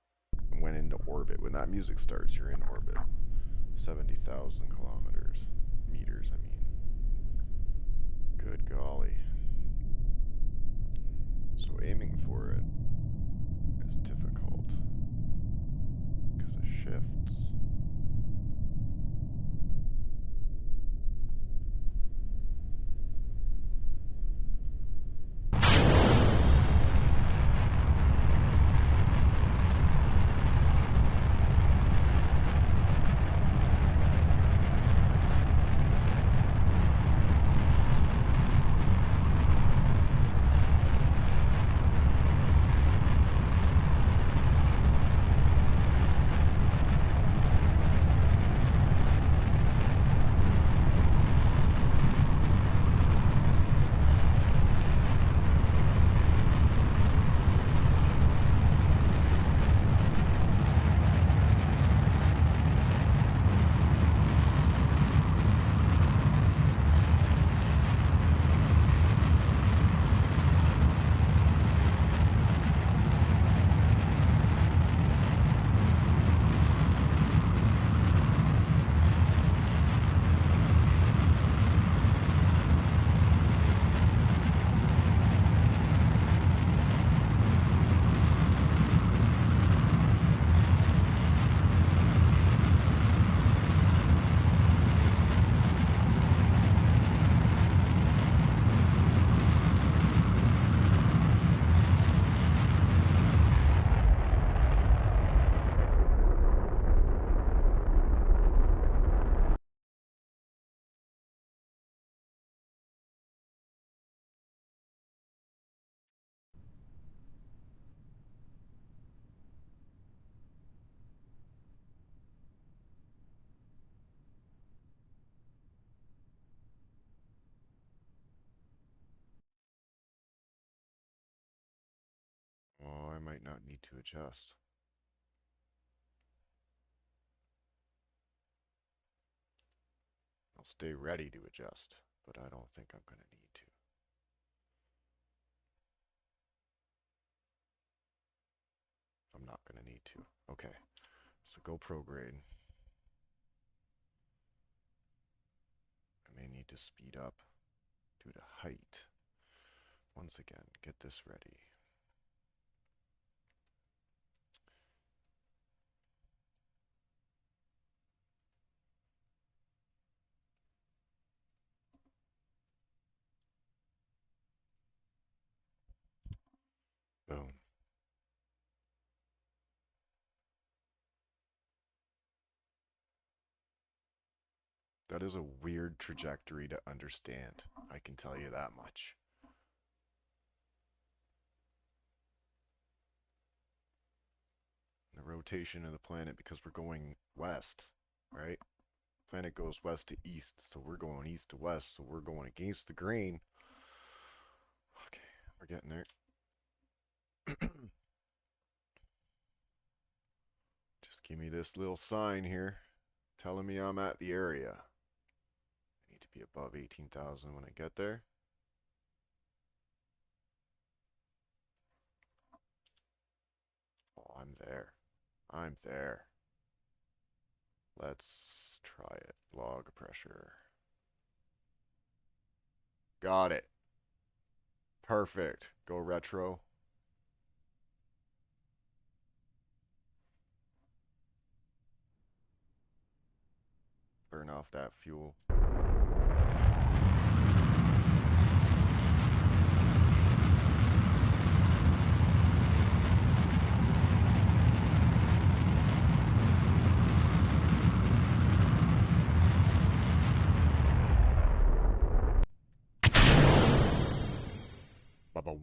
Went into orbit. When that music starts, you're in orbit. 70,000 kilometers. Meters, I mean. Good golly. So aiming for it is difficult. Because it shifts. might not need to adjust. I'll stay ready to adjust, but I don't think I'm going to need to. I'm not going to need to. Okay, so go prograde. I may need to speed up due to height. Once again, get this ready. Boom. That is a weird trajectory to understand. I can tell you that much. The rotation of the planet, because we're going west, right? Planet goes west to east, so we're going east to west, so we're going against the grain. Okay, we're getting there. Just give me this little sign here telling me I'm at the area. I need to be above 18,000 when I get there. Oh, I'm there. I'm there. Let's try it. Log pressure. Got it. Perfect. Go retro. Burn off that fuel. Ba-boom.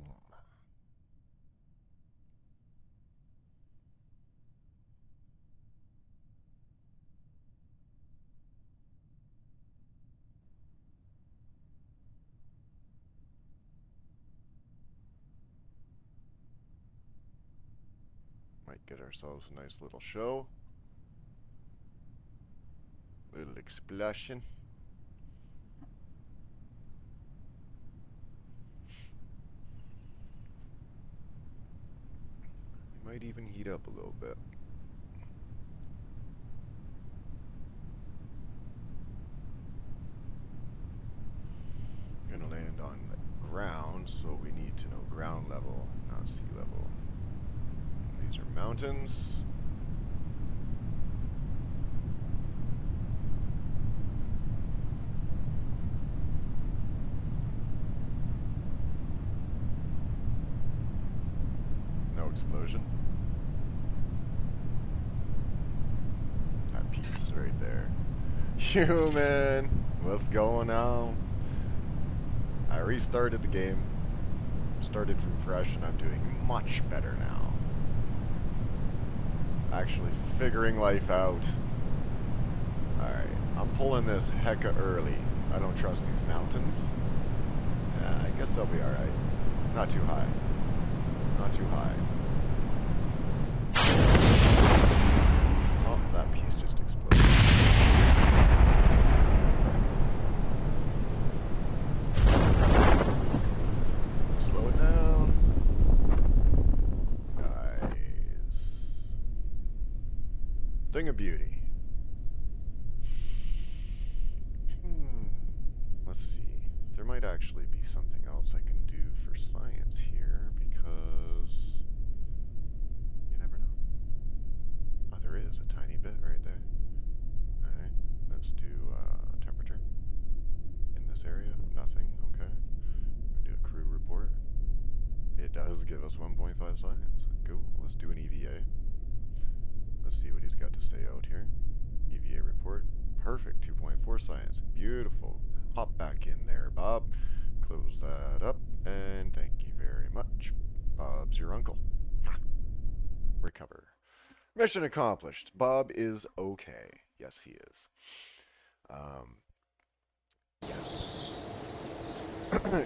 Might get ourselves a nice little show. Little explosion. We might even heat up a little bit. Gonna land on the ground, so we need to know ground level, not sea level. These are mountains. No explosion. That piece is right there. Human, what's going on? I restarted the game, started from fresh, and I'm doing much better now. Actually figuring life out. Alright, I'm pulling this hecka early. I don't trust these mountains. Yeah, I guess they'll be alright. Not too high. Not too high. Oh, that piece just exploded. Slow it down. Nice. Thing of beauty. Let's see. There might actually be something else I can do for science here, because you never know. Oh, there is a tiny bit right there. Alright, let's do temperature in this area. Nothing, okay. We do a crew report. It does give us 1.5 science. Cool, let's do an EVA. Let's see what he's got to say out here. EVA report. Perfect, 2.4 science. Beautiful. Hop back in there, Bob. Close that up, and thank you very much. Bob's your uncle. Ha. Recover. Mission accomplished. Bob is okay. Yes, he is. Yeah.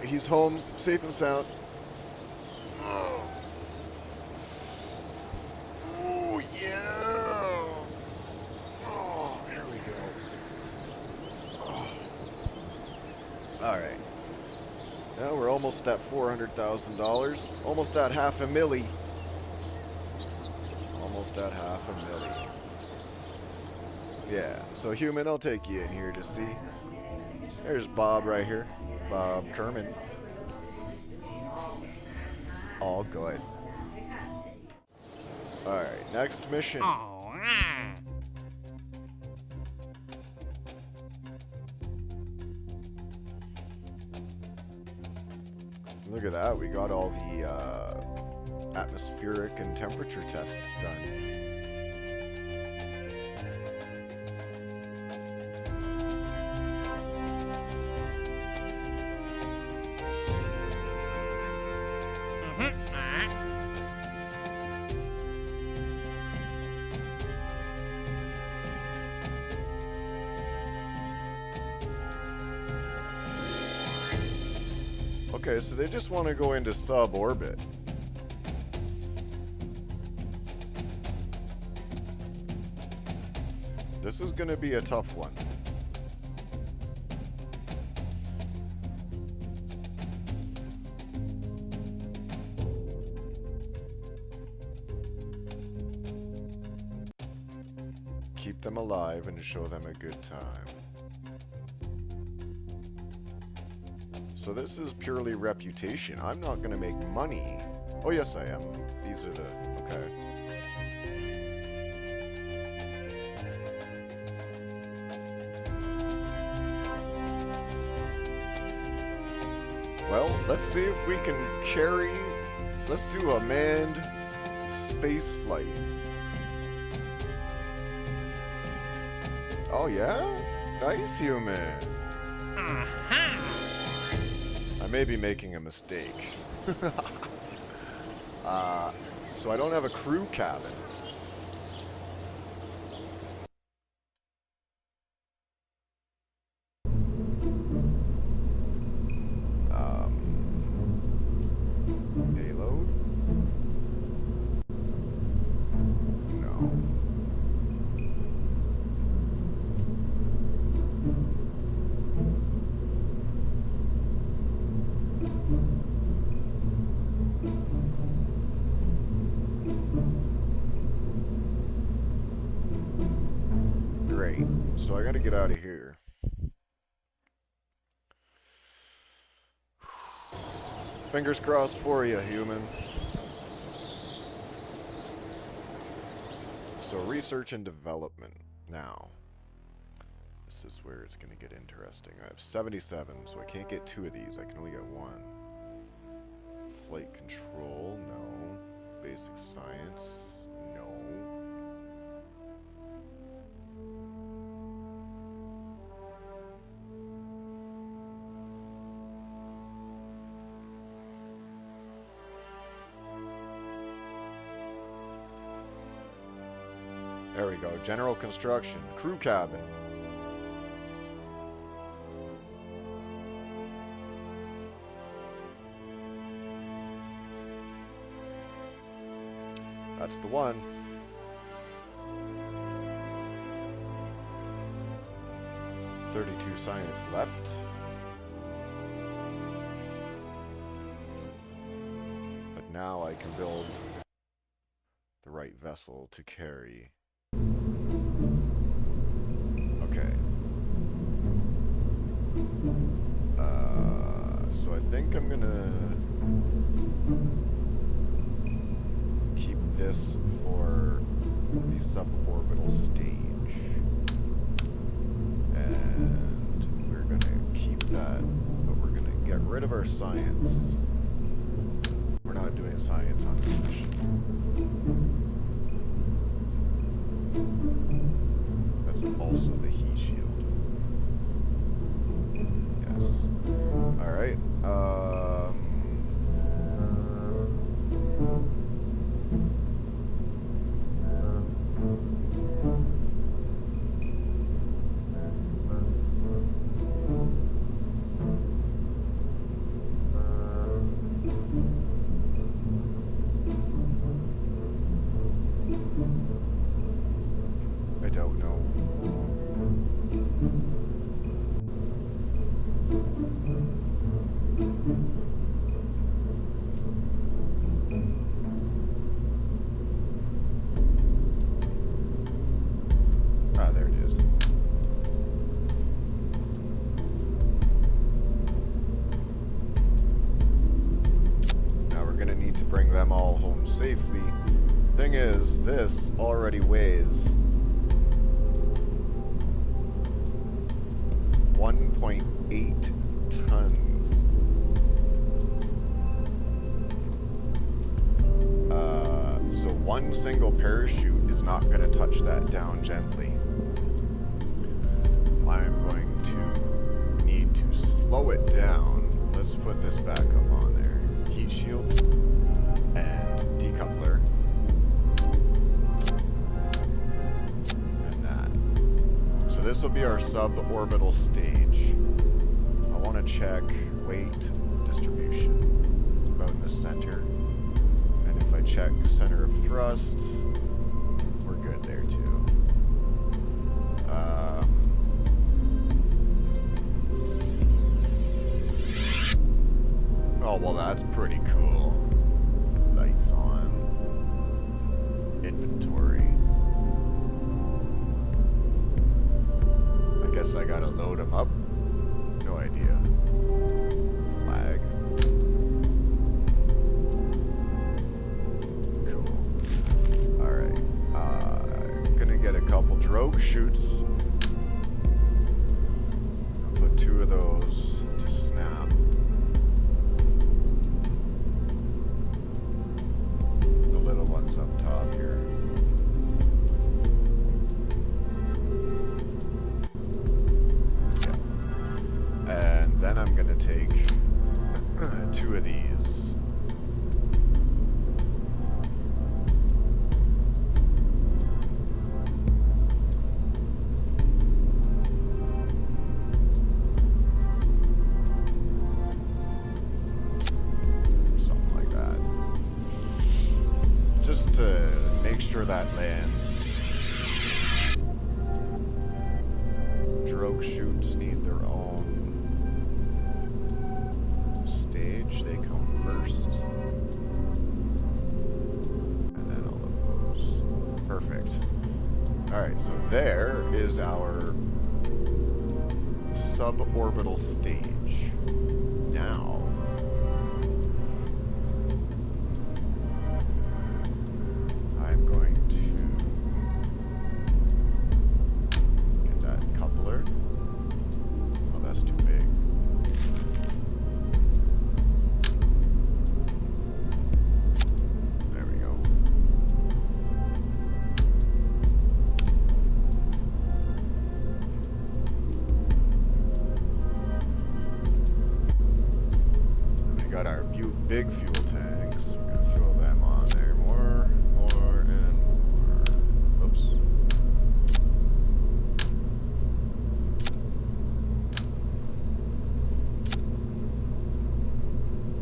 He's home, safe and sound. almost at $400,000. Almost at half a milli. Almost at half a milli. Yeah, so human, I'll take you in here to see. There's Bob right here. Bob Kerman. All good. Alright, next mission. Look at that, we got all the atmospheric and temperature tests done. Okay, so they just want to go into suborbit. This is going to be a tough one. Keep them alive and show them a good time. So this is purely reputation. I'm not going to make money. Oh, yes, I am. These are the... okay. Well, let's see if we can carry... Let's do a manned space flight. Oh, yeah? Nice, human. I may be making a mistake. So I don't have a crew cabin. Payload? No. Great. So I gotta get out of here. Fingers crossed for you, human. So research and development. Now, this is where it's gonna get interesting. I have 77, so I can't get 2 of these. I can only get 1. Flight control, no. Basic science, no. There we go. General construction. Crew cabin. That's the one. $32 science left. But now I can build the right vessel to carry. Okay. So I think I'm gonna keep this for the suborbital stage. And we're gonna keep that, but we're gonna get rid of our science. We're not doing science on this mission. That's also the heat shield. Yes. Alright. I don't know. safely. Thing is, this already weighs 1.8 tons. So one single parachute is not going to touch that down gently. I'm going to need to slow it down. Let's put this back up on there. Heat shield and decoupler. And that. So this will be our suborbital stage. I want to check weight distribution about in the center. And if I check center of thrust, we're good there too. Oh, well, that's pretty cool. Lights on. Inventory. I guess I gotta load them up. No idea. Flag. Cool. Alright. Gonna get a couple drogue chutes. Put 2 of those to snap. The little ones up top here. Yeah. And then I'm gonna take 2 of these. Just to make sure that lands. Drogue chutes need their own stage. They come first. And then all of those. Perfect. Alright, so there is our suborbital stage. Now, got our big fuel tanks. We're gonna throw them on there. More, and more. Oops.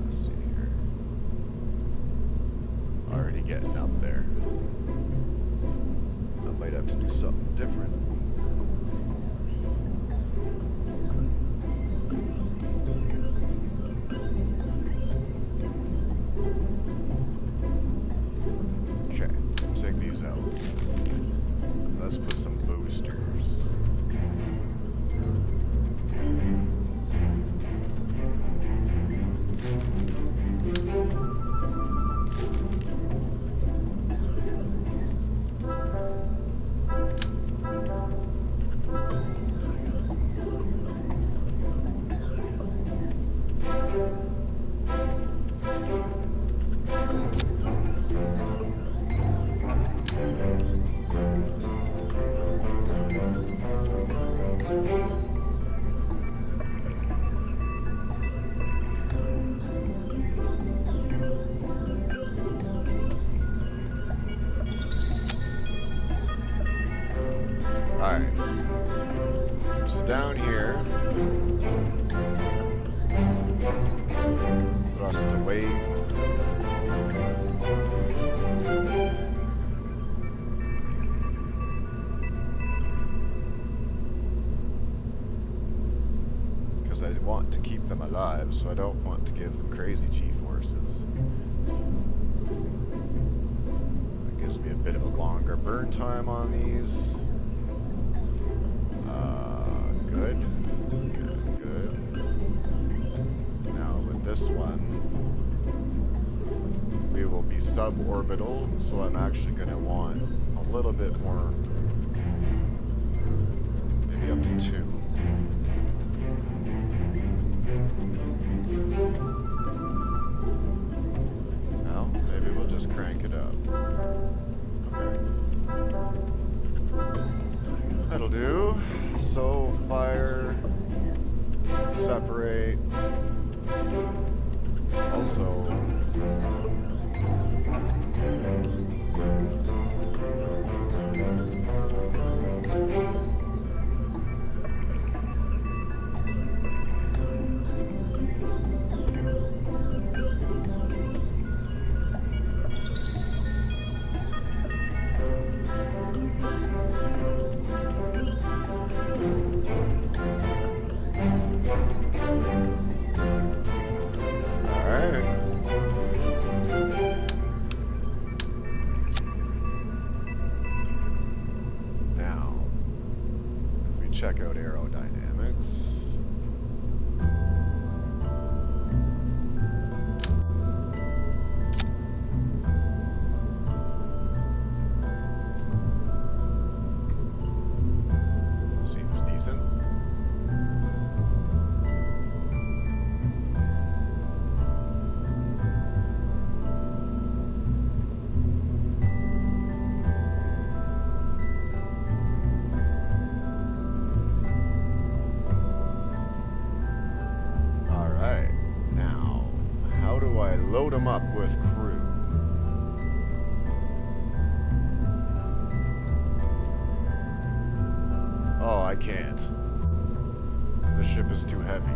Let's see here. Already getting up there. I might have to do something different. Take these out. Let's put some boosters. Alright. So down here, thrust to weight. Because I want to keep them alive, so I don't want to give them crazy G-forces. That gives me a bit of a longer burn time on these. Good. Good. Now with this one, we we will be suborbital, so I'm actually going to want a little bit more, maybe up to 2. Now, maybe we'll just crank it up. Okay. That'll do. So, fire, separate, also check out aerodynamics. Seems decent. Load them up with crew. Oh, I can't. The ship is too heavy.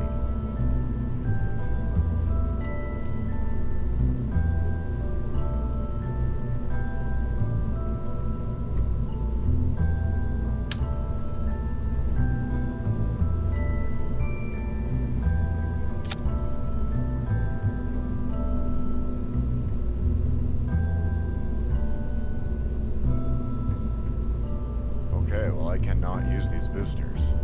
Okay, well, I cannot use these boosters.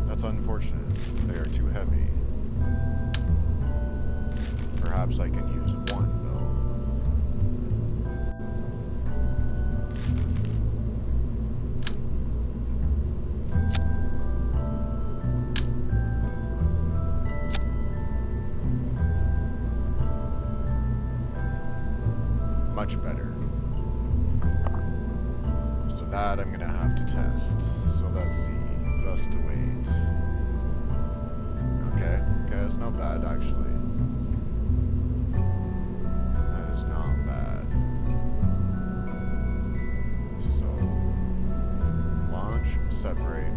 That's unfortunate. They are too heavy. Perhaps I can use one, though. Much better. So that I'm gonna have to test. So let's see. Thrust to weight. Okay, that's not bad actually. That is not bad. So launch, separate.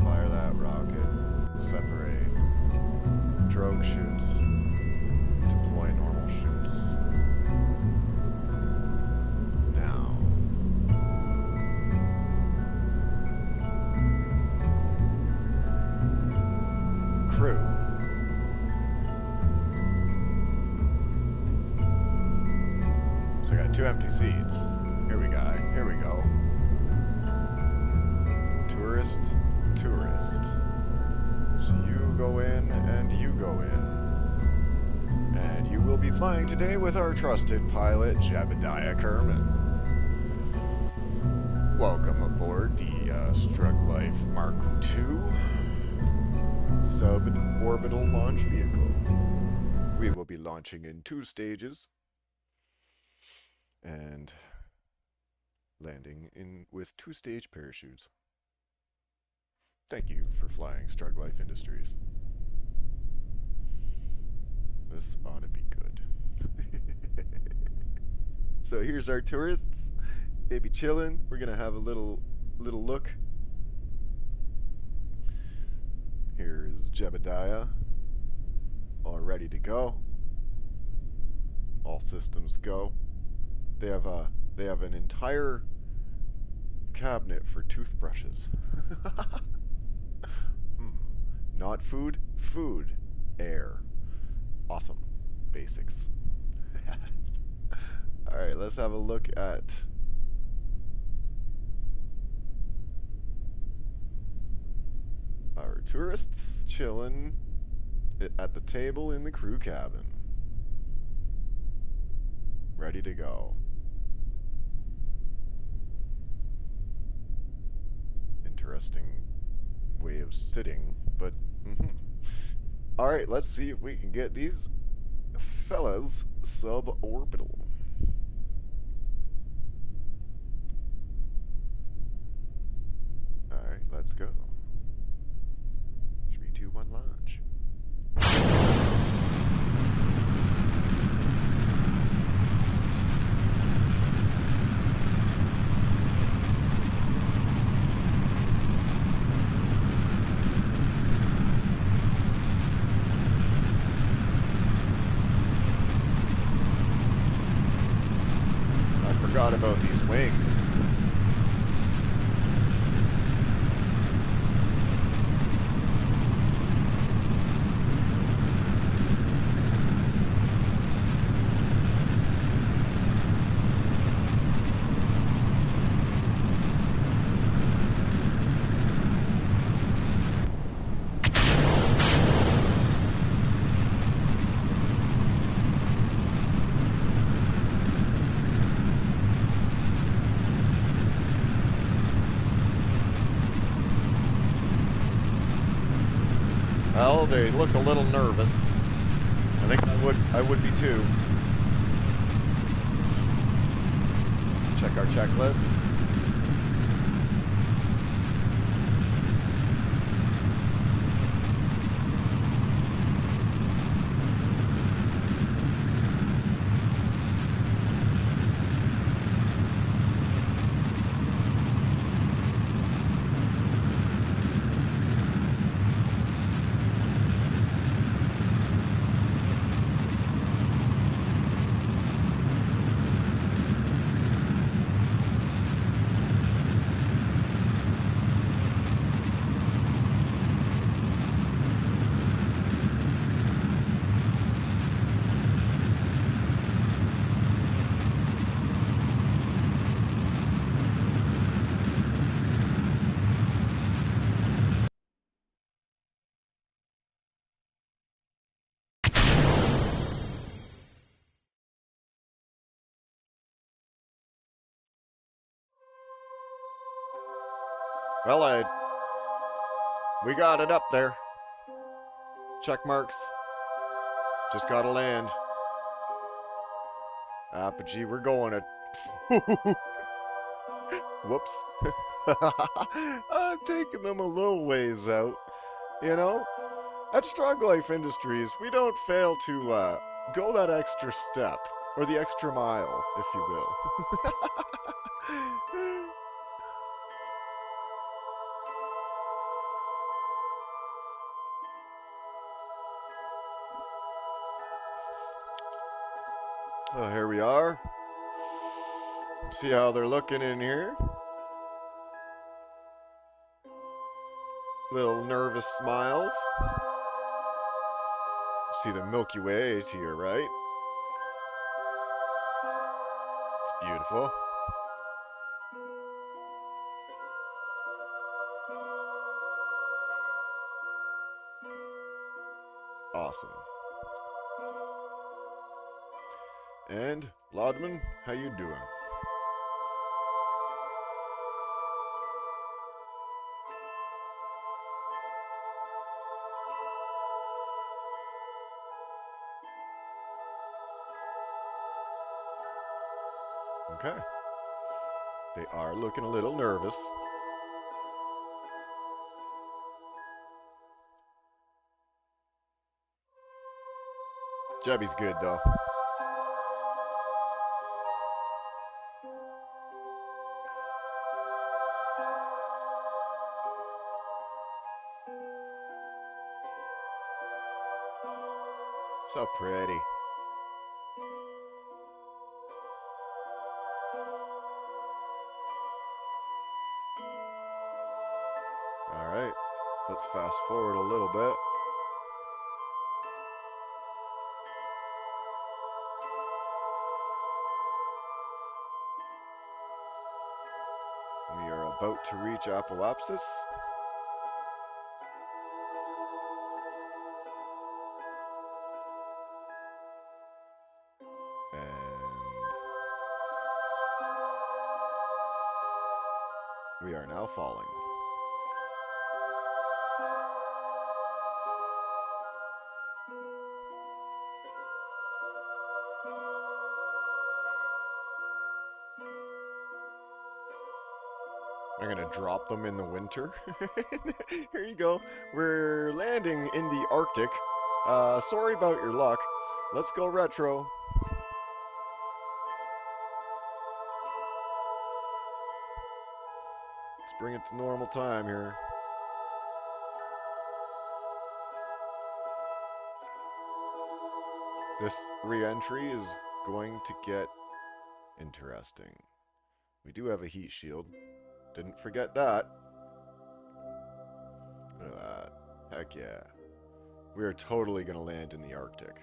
Fire that rocket. Separate. Drogue shoots. Deploy normal shoots. Crew. So I got 2 empty seats. Here we go. Here we go. Tourist, tourist. So you go in and you go in. And you will be flying today with our trusted pilot, Jebediah Kerman. Welcome aboard the StrugLife Mark II. Suborbital launch vehicle. We will be launching in 2 stages and landing in with 2-stage parachutes. Thank you for flying StrugLife Industries. This ought to be good. So here's our tourists. They be chilling. We're gonna have a little look. Here's Jebediah, all ready to go. All systems go. They have an entire cabinet for toothbrushes. Not food, food, air. Awesome. Basics. All right, let's have a look at our tourists chilling. at the table in the crew cabin. Ready to go. Interesting way of sitting, but Alright, let's see if we can get these fellas suborbital. Alright, let's go. 3, 2, 1, launch. I forgot about these wings. Well, they look a little nervous. I think I would be too. Check our checklist. Well, we got it up there. Check marks. Just gotta land. Apogee, we're going at... Whoops. I'm taking them a little ways out. You know? At StrugLife Industries, we don't fail to go that extra step. Or the extra mile, if you will. Oh, here we are. See how they're looking in here. Little nervous smiles. See the Milky Way to your right. It's beautiful. Awesome. And, Laudman, how you doing? Okay. They are looking a little nervous. Jebby's good, though. So pretty. Alright, let's fast forward a little bit. We are about to reach Apoapsis. We are now falling. I'm gonna drop them in the winter. Here you go. We're landing in the Arctic. Sorry about your luck. Let's go retro. Let's bring it to normal time here. This re-entry is going to get interesting. We do have a heat shield. Didn't forget that. Look at that. Heck yeah. We are totally gonna land in the Arctic.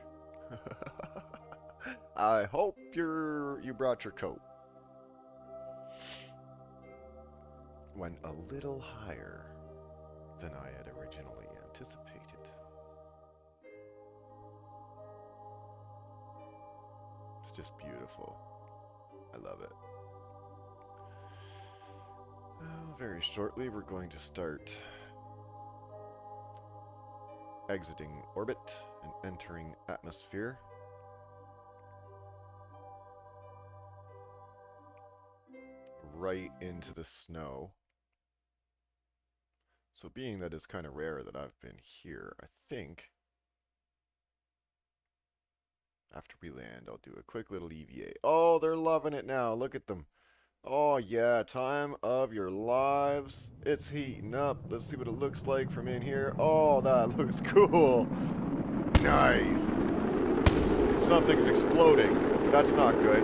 I hope you brought your coat. Went a little higher than I had originally anticipated. It's just beautiful. I love it. Well, very shortly we're going to start exiting orbit and entering atmosphere. Right into the snow. So being that it's kind of rare that I've been here, I think after we land I'll do a quick little EVA. Oh, they're loving it now. Look at them. Oh yeah, time of your lives. It's heating up. Let's see what it looks like from in here. Oh, that looks cool. Nice. Something's exploding. That's not good.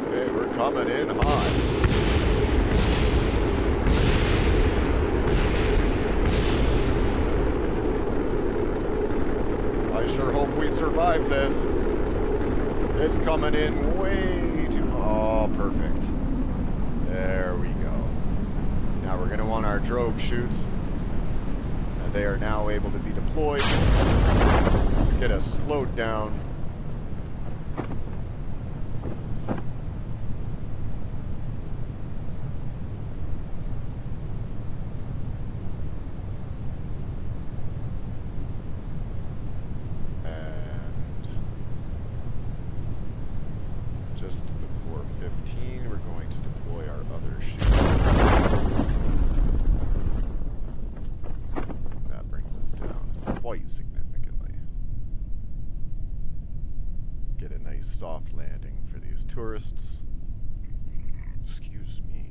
Okay, we're coming in hot. I sure hope we survive this. It's coming in way too... Oh, perfect. There we go. Now we're going to want our drogue chutes. And they are now able to be deployed. Get us slowed down. Just before 15, we're going to deploy our other chute. That brings us down quite significantly. Get a nice soft landing for these tourists. Excuse me.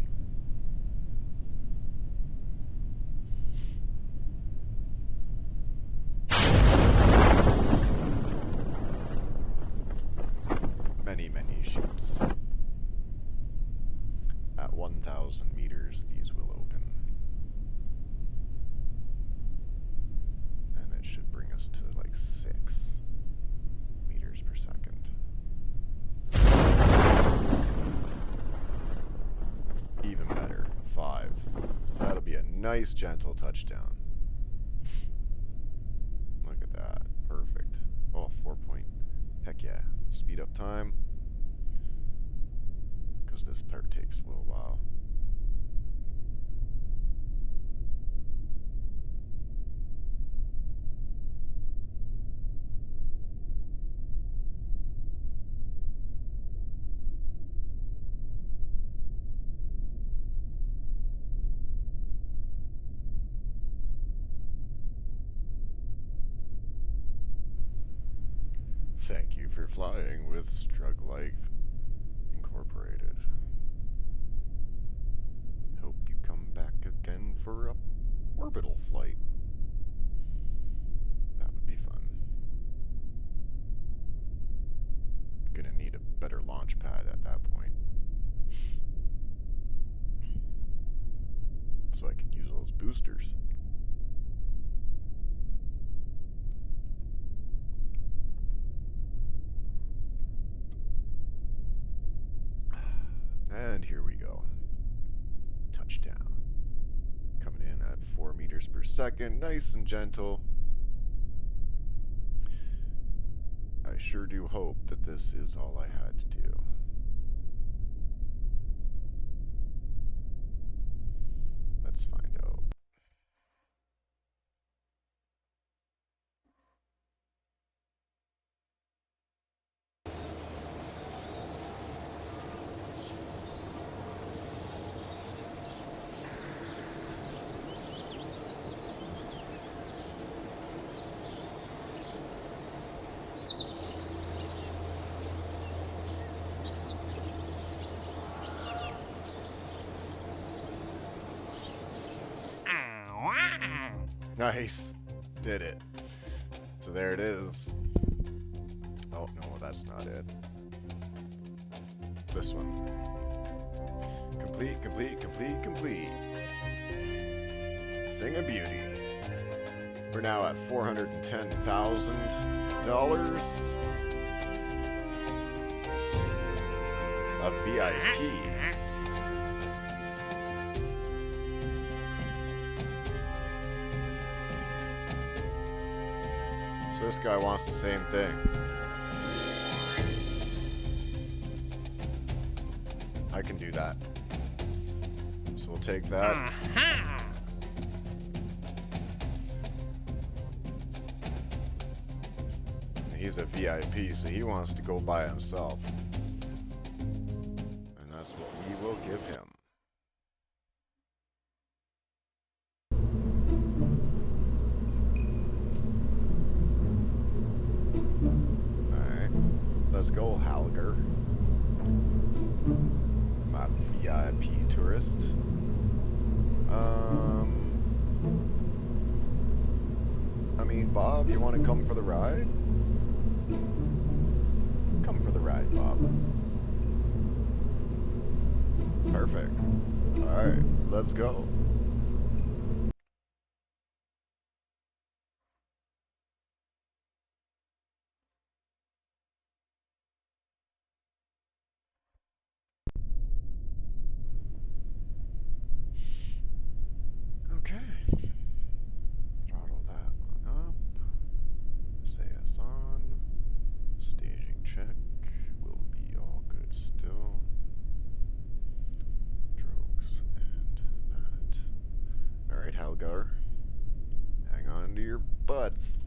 Many chutes. At 1,000 meters, these will open. And it should bring us to like 6 meters per second. Even better, 5. That'll be a nice gentle touchdown. Look at that. Perfect. Oh, 4 point. Heck yeah. Speed up time. Because this part takes a little while. Thank you for flying with StrugLife Incorporated. Hope you come back again for a orbital flight. That would be fun. Gonna need a better launch pad at that point. So I can use those boosters. And here we go. Touchdown. Coming in at 4 meters per second, nice and gentle. I sure do hope that this is all I had to do. Let's find out. Nice. Did it. So there it is. Oh, no, that's not it. This one. Complete, complete, complete, complete. Thing of beauty. We're now at $410,000. A VIP. So this guy wants the same thing. I can do that. So we'll take that. He's a VIP, so he wants to go by himself. And that's what we will give him. Let's go, Halger. My VIP tourist. I mean, Bob, you want to come for the ride? Come for the ride, Bob. Perfect. Alright, let's go. Okay. Throttle that one up. SAS on. Staging check. Will be all good still. Strokes and that. Alright, Halgar. Hang on to your butts.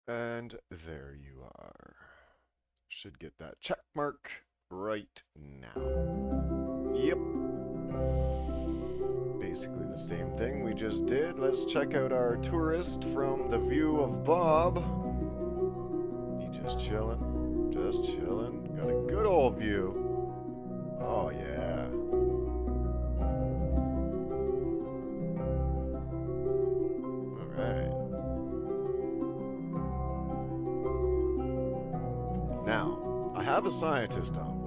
And there you are. Should get that check mark right now. Yep. basically the same thing we just did. Let's check out our tourist from the view of Bob. He just chilling, just chilling. Got a good old view. Oh yeah. Alright. Now, I have a scientist on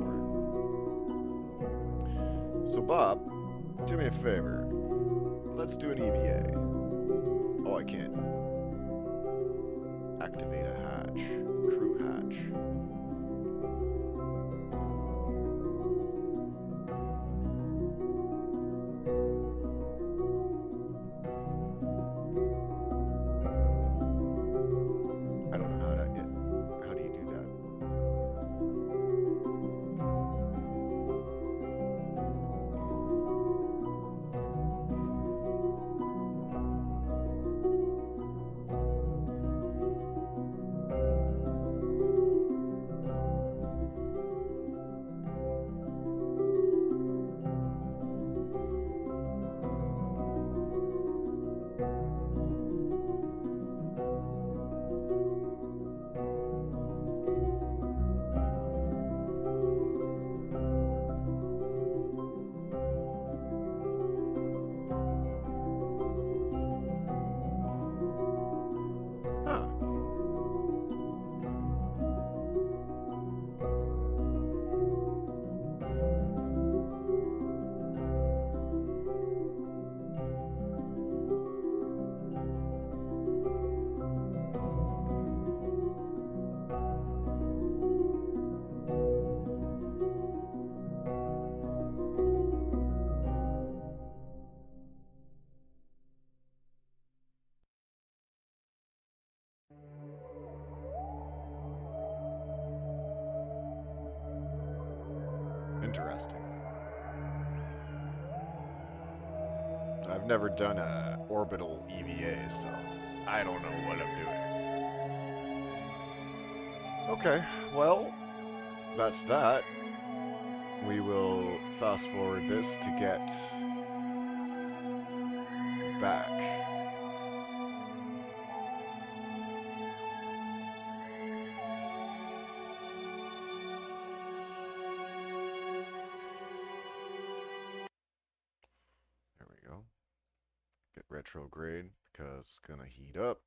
board. So Bob, do me a favor. Let's do an EVA. Oh, I can't. Activate a hatch. Crew hatch. I don't know how to get. How do you do that? Huh. Interesting. I've never done a orbital EVA, so I don't know what I'm doing. Okay, well, that's that. We will fast forward this to get back. There we go. Get retrograde because it's gonna heat up.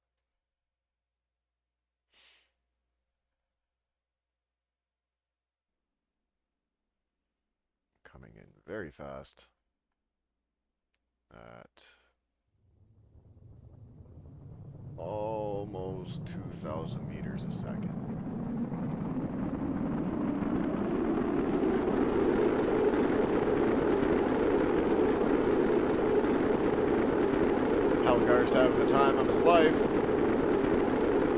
Coming in very fast at almost 2,000 meters a second. Helgar's having the time of his life.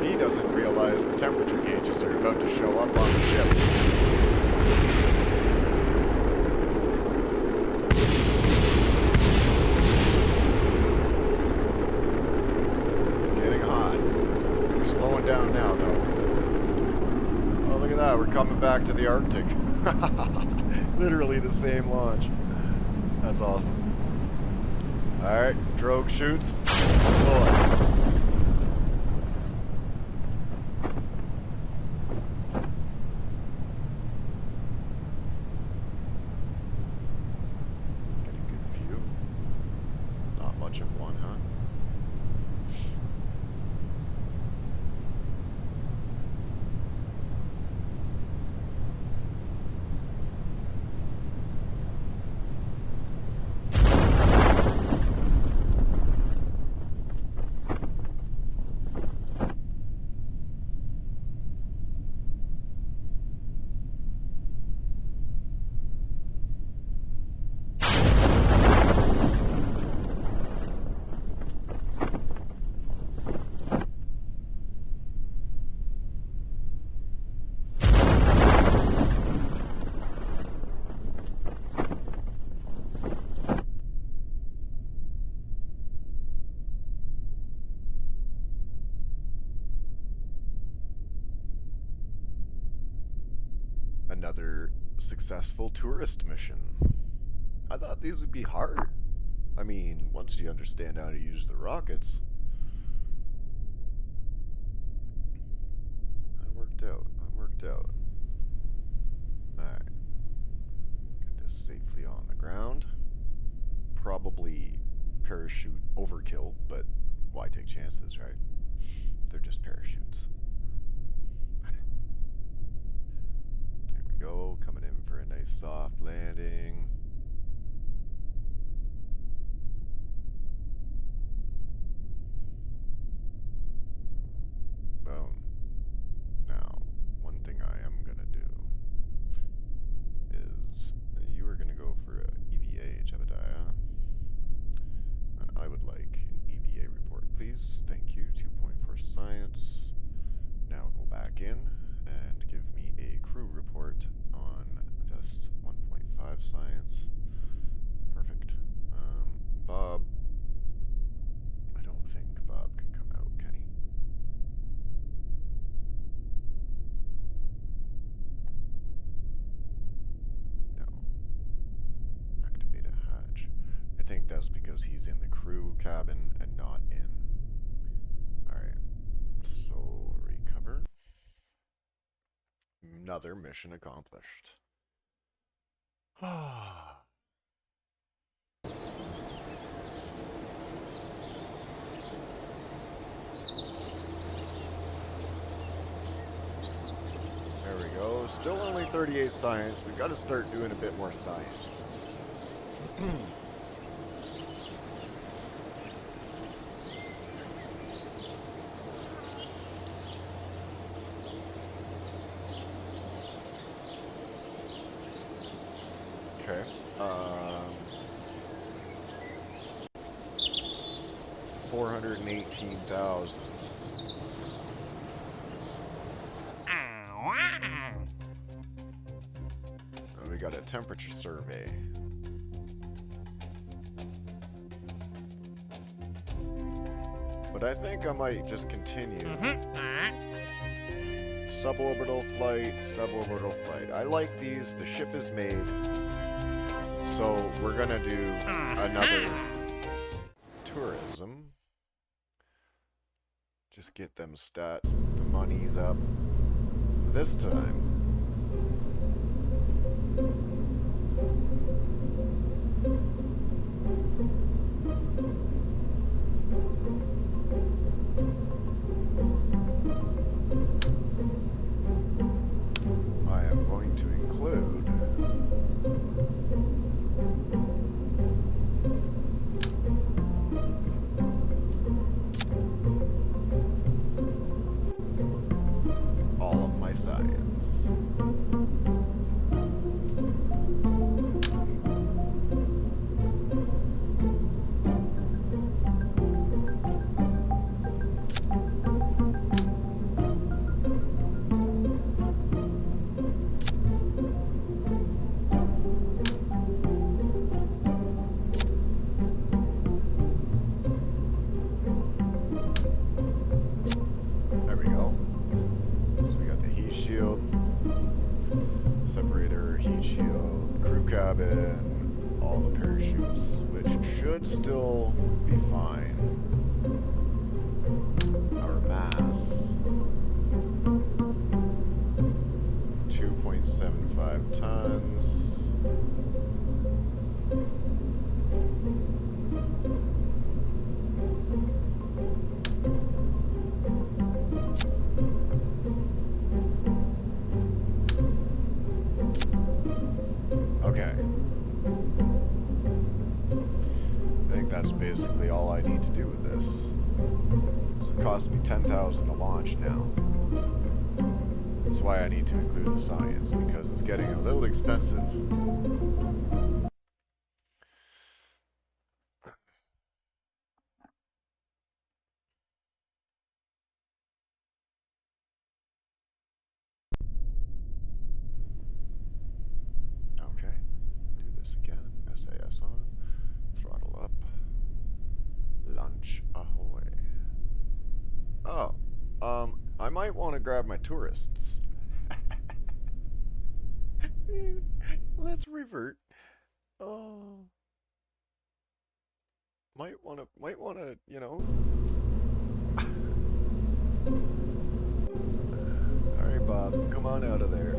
He doesn't realize the temperature gauges are about to show up on the ship. It's getting hot. We're slowing down now, though. Oh, look at that. We're coming back to the Arctic. Literally the same launch. That's awesome. Alright, drogue shoots. Deploy. Getting good view. Not much of one, huh? Another successful tourist mission. I thought these would be hard. I mean, once you understand how to use the rockets, that worked out. That worked out. Alright. Get this safely on the ground. Probably parachute overkill, but why take chances, right? They're just parachutes. There we go, coming in for a nice soft landing. Boom. Now, one thing I am gonna do is you are gonna go for a EVA, Jebediah. And I would like an EVA report, please. Thank you. 2.4 science. Now go back in and give me a crew report on this 1.5 science. Perfect. Bob. I don't think Bob can come out, can he? No. Activate a hatch. I think that's because he's in the crew cabin and not in. Alright. So, recover. Another mission accomplished. Ah. There we go. Still only 38 science. We've got to start doing a bit more science. Okay. 418,000. We got a temperature survey. But I think I might just continue. Suborbital flight, suborbital flight. I like these. The ship is made. So we're gonna do another tourism. Just get them stats, the monies up. This time. I am going to include all of my science. There we go. So we got the heat shield, separator, heat shield, crew cabin, all the parachutes, which should still be fine. Our mass, 2.75 tons. Okay. I think that's basically all I need to do with this. So it cost me 10,000 to launch now. That's why I need to include the science, because it's getting a little expensive. Okay, do this again. SAS on, throttle up, launch ahoy. Oh, I might want to grab my tourists. Let's revert. Oh. might wanna, you know. All right, Bob, come on out of there.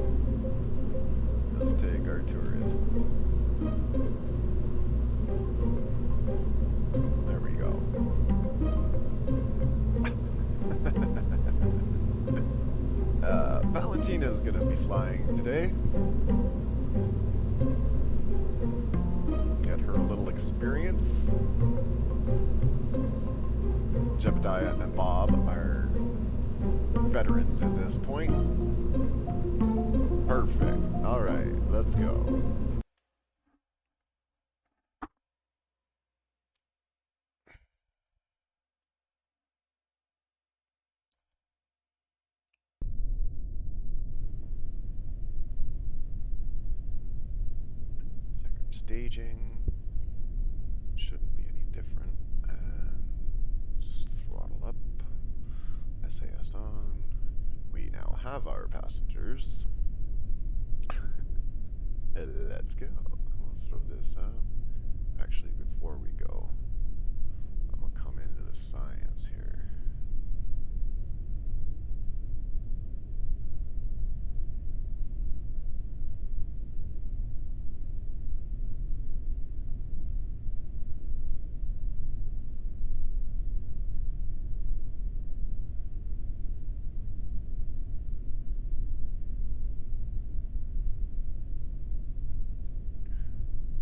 Let's take our tourists. There we go. Valentina's gonna be flying today. Get her a little experience. Jebediah and Bob are veterans at this point. Perfect. Alright, let's go. Check our staging. Shouldn't be any different. And throttle up. SAS on. We now have our passengers. Let's go. We'll throw this up. Actually, before we go, I'm gonna come into the science here.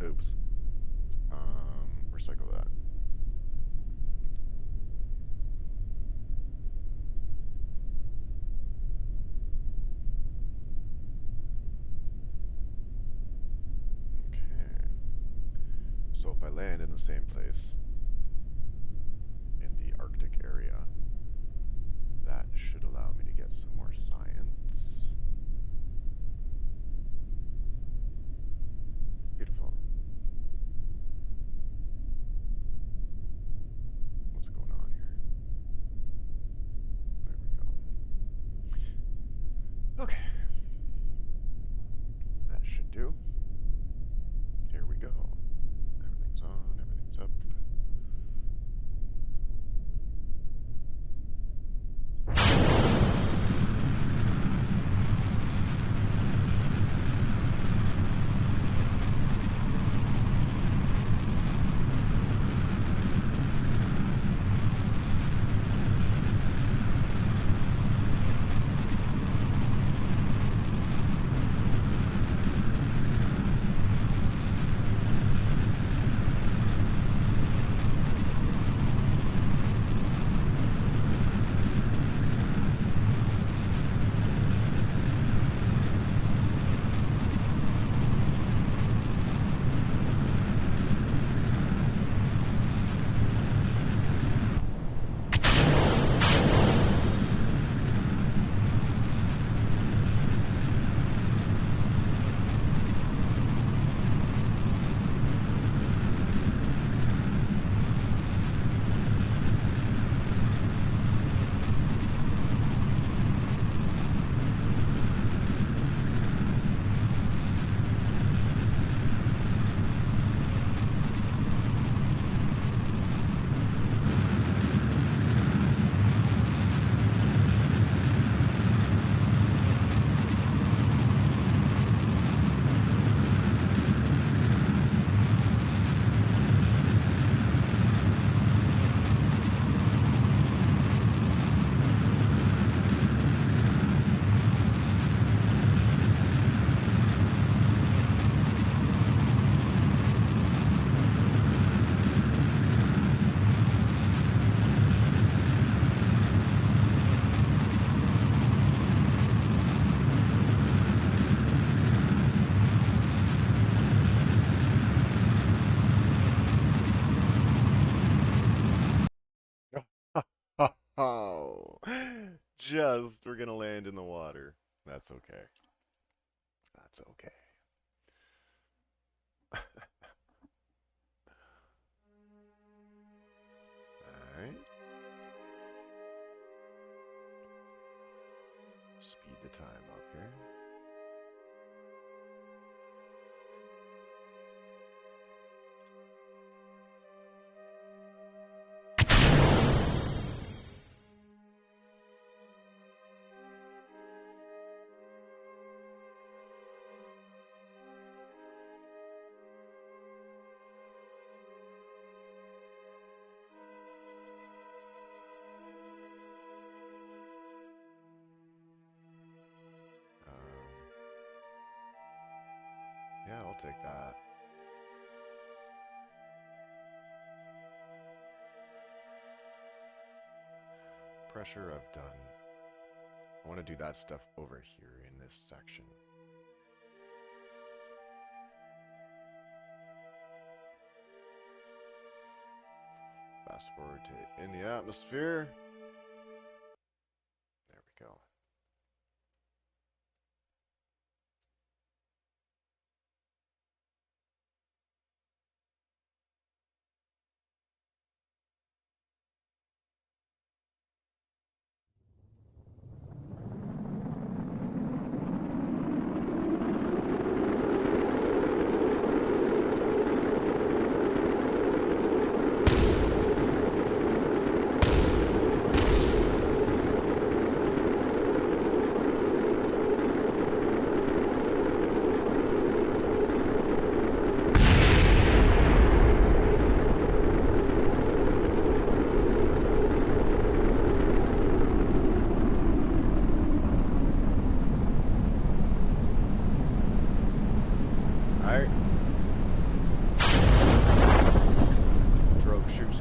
Oops. Recycle that. Okay. So if I land in the same place, in the Arctic area, that should allow me to get some more science. Beautiful. What's going on here? There we go. Okay. That should do. Here we go. Everything's on, everything's up. Oh, just we're gonna land in the water. That's okay. That's okay. All right. Speed the time up here. Yeah, I'll take that. Pressure I've done. I want to do that stuff over here in this section. Fast forward to in the atmosphere. There we go.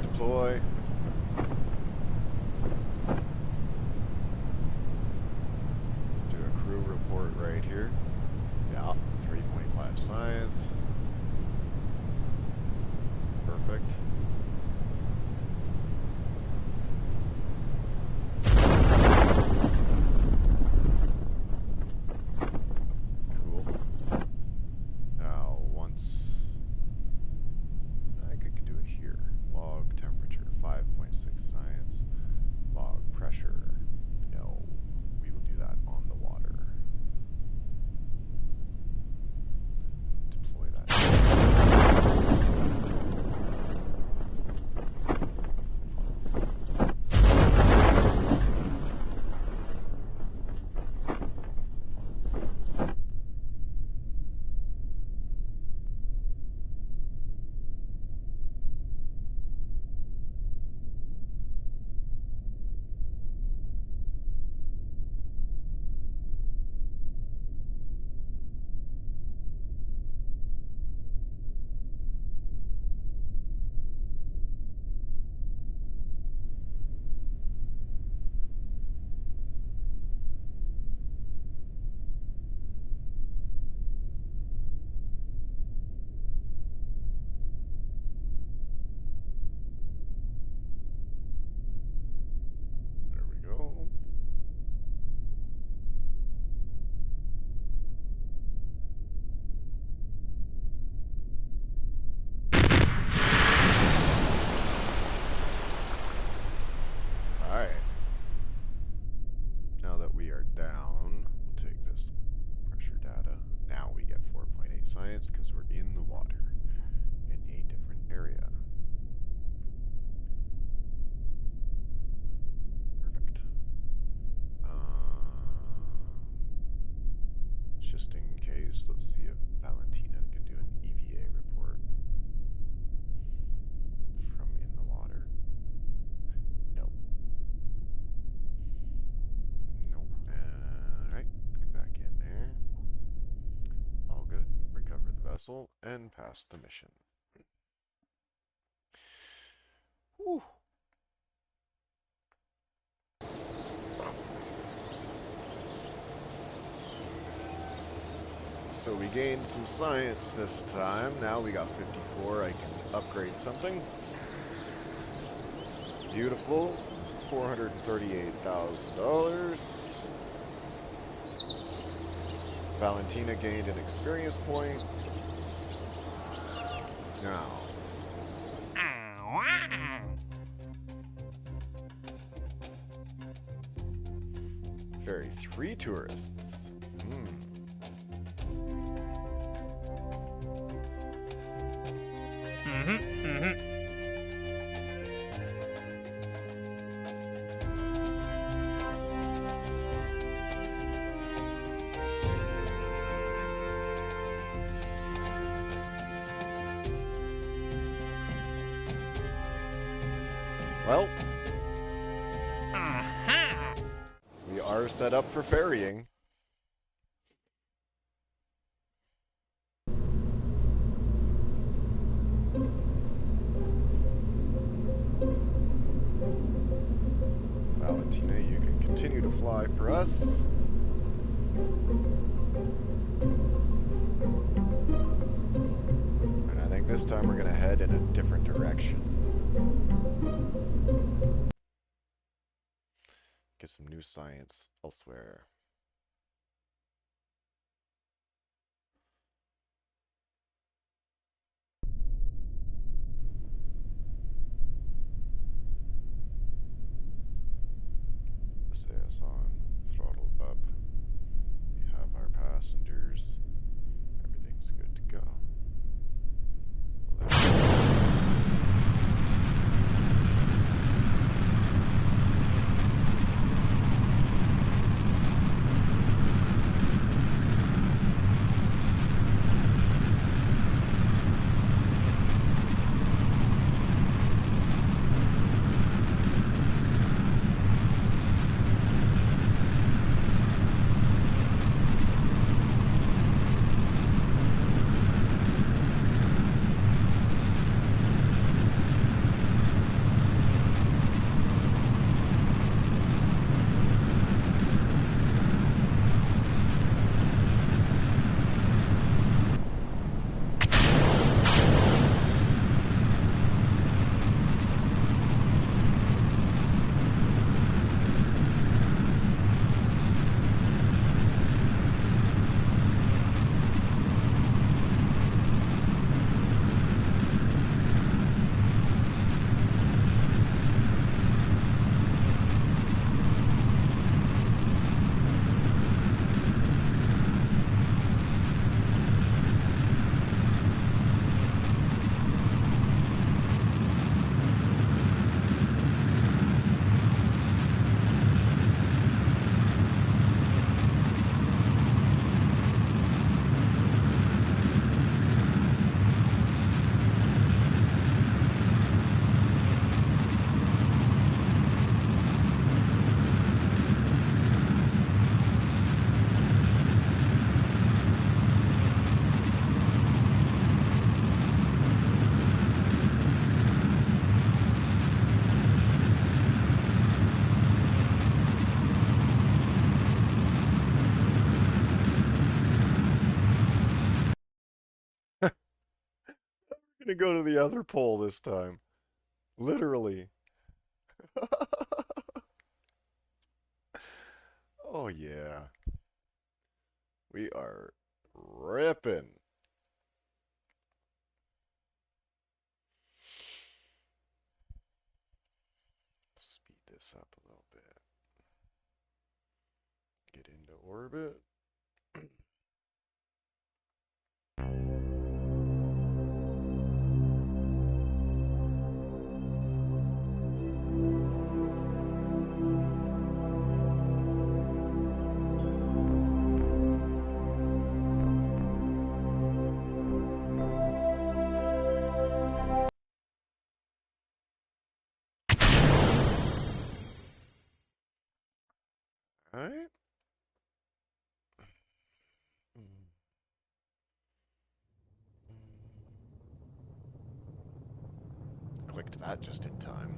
Deploy. Do a crew report right here. Yeah, 3.5 science. Perfect. Cool. Now, once I could do it here. Log temperature, 5.6 science. Log pressure, no. We will do that on the water. Deploy that. There we go. Alright. Now that we are down, we'll take this pressure data. Now we get 4.8 science because we're in the water in a different area. Perfect. Just in case, let's see if Valentina can do an EVA report from in the water. Nope. Nope. Alright, get back in there. All good. Recover the vessel and pass the mission. Whew. So we gained some science this time. Now we got 54. I can upgrade something. Beautiful. $438,000. Valentina gained an experience point. Now. Ferry 3 tourists. Well, we are set up for ferrying. to fly for us. And I think this time we're gonna head in a different direction. Get some new science elsewhere. SAS on, throttle up. We have our passengers. Everything's good to go. Gonna go to the other pole this time. Literally. Oh yeah. We are ripping. Speed this up a little bit. Get into orbit. Alright. Clicked that just in time.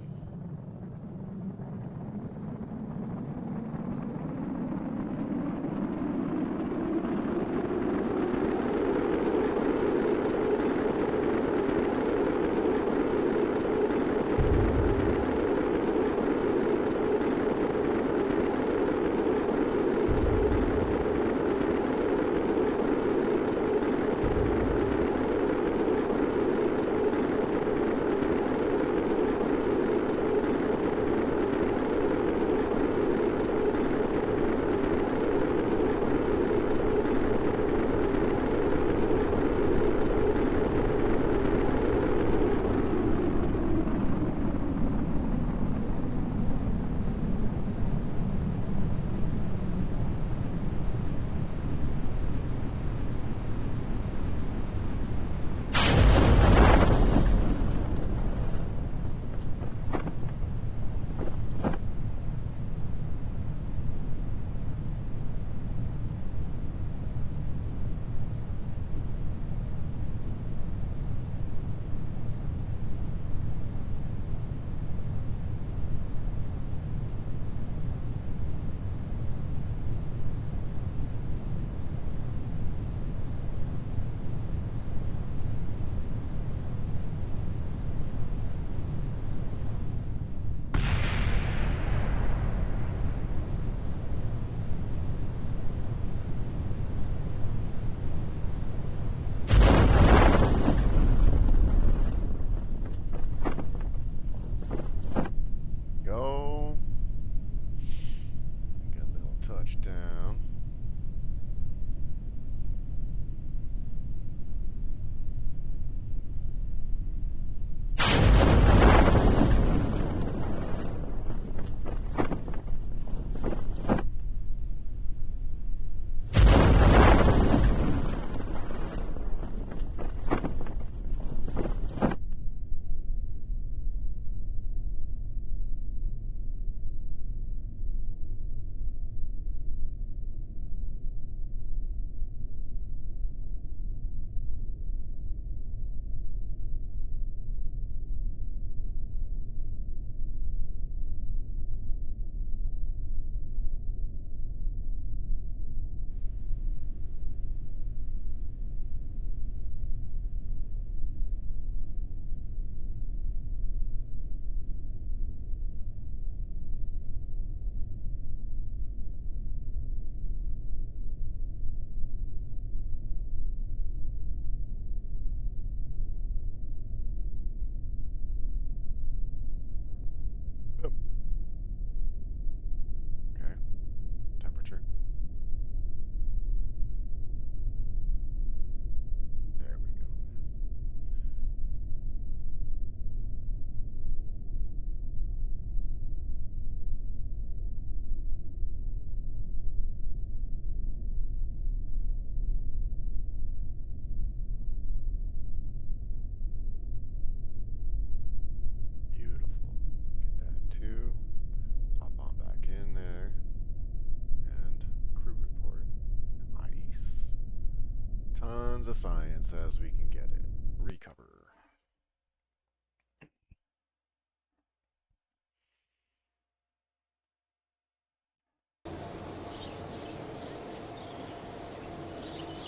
tons of science as we can get it. Recover.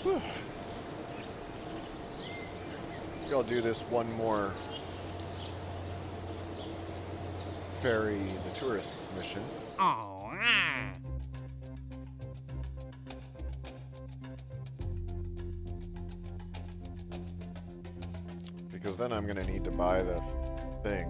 Whew. I'll do this one more ferry the tourists mission.
Oh,
Because then I'm gonna need to buy the thing.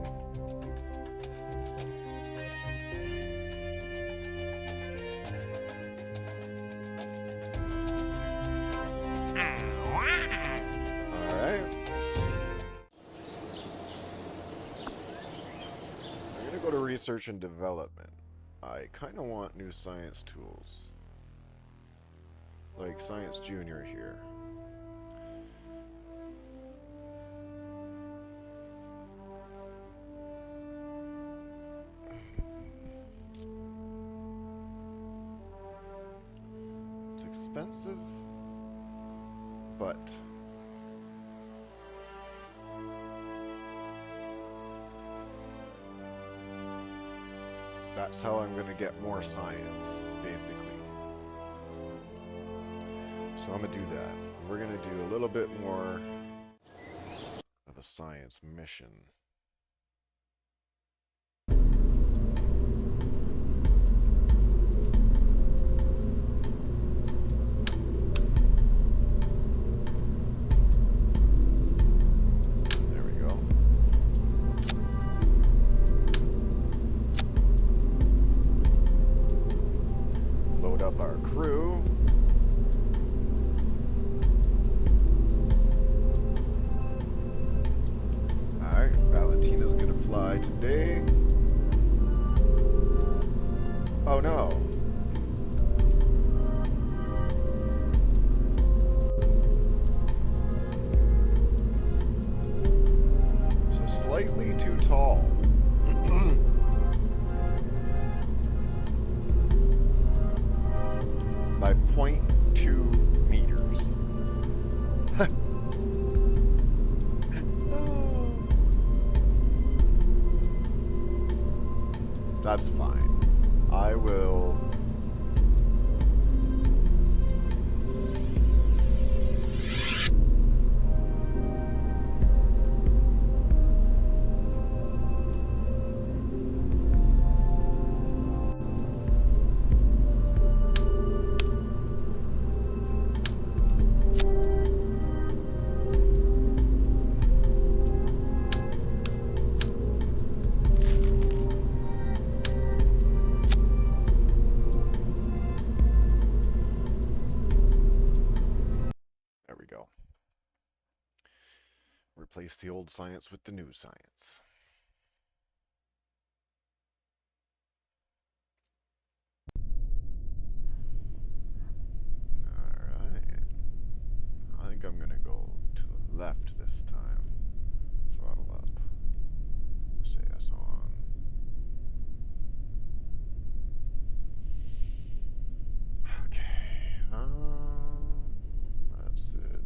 Alright. I'm gonna go to research and development. I kinda want new science tools. Like Science Junior here. Expensive, but that's how I'm going to get more science, basically. So I'm going to do that. We're going to do a little bit more of a science mission. Up our crew. Alright, Valentina's gonna fly today. Oh no. So slightly too tall. By 0.2 meters. That's fine. I will... Replace the old science with the new science. Alright. I think I'm gonna go to the left this time. Throttle up. SAS on. Okay. That's it.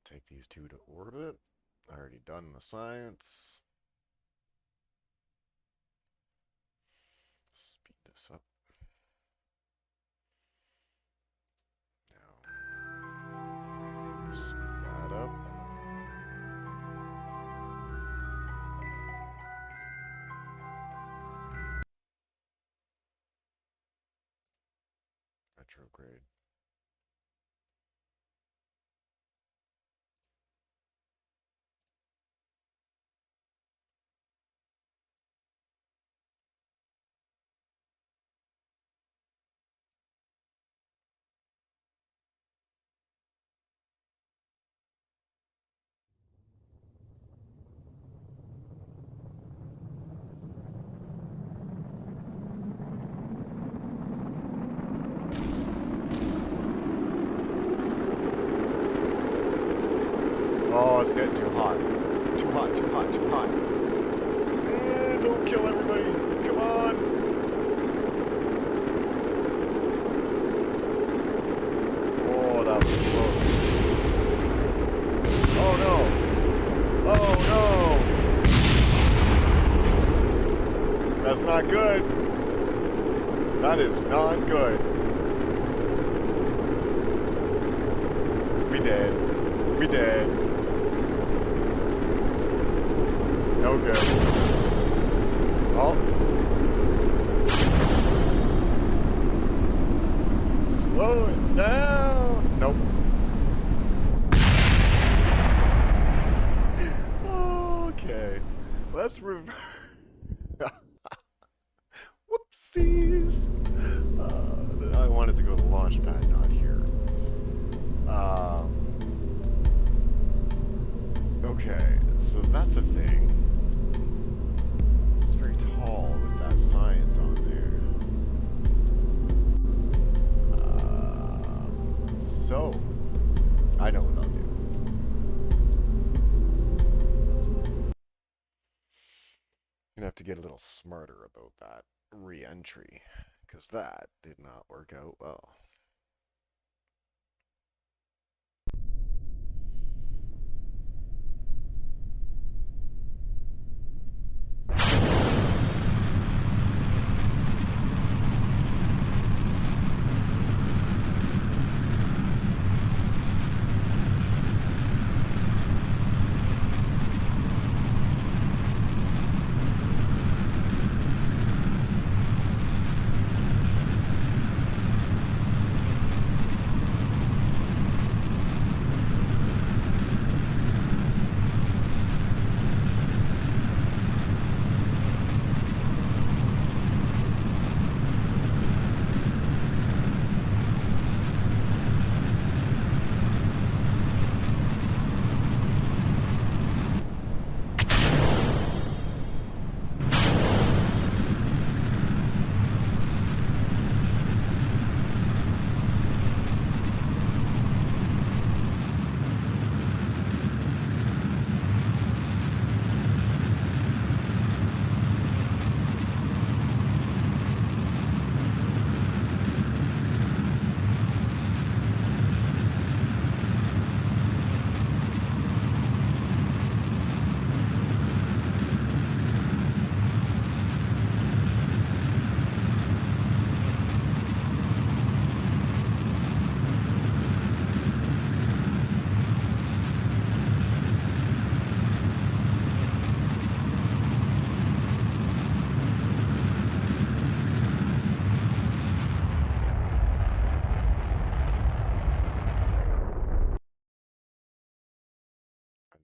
take these two to orbit. Already done the science. Speed this up. Now, speed that up. Retrograde. Oh, it's getting too hot. Too hot, too hot, too hot. Don't kill everybody. Come on. Oh, that was close. Oh, no. Oh, no. That's not good. That is not good. We dead. We dead. No good. Oh. Slow it down. Nope. Okay. Let's Whoopsies. I wanted to go to the launch pad, not here. Okay, so that's a thing. It's very tall with that science on there. So, I know what I'll do. I'm gonna have to get a little smarter about that re-entry, because that did not work out well.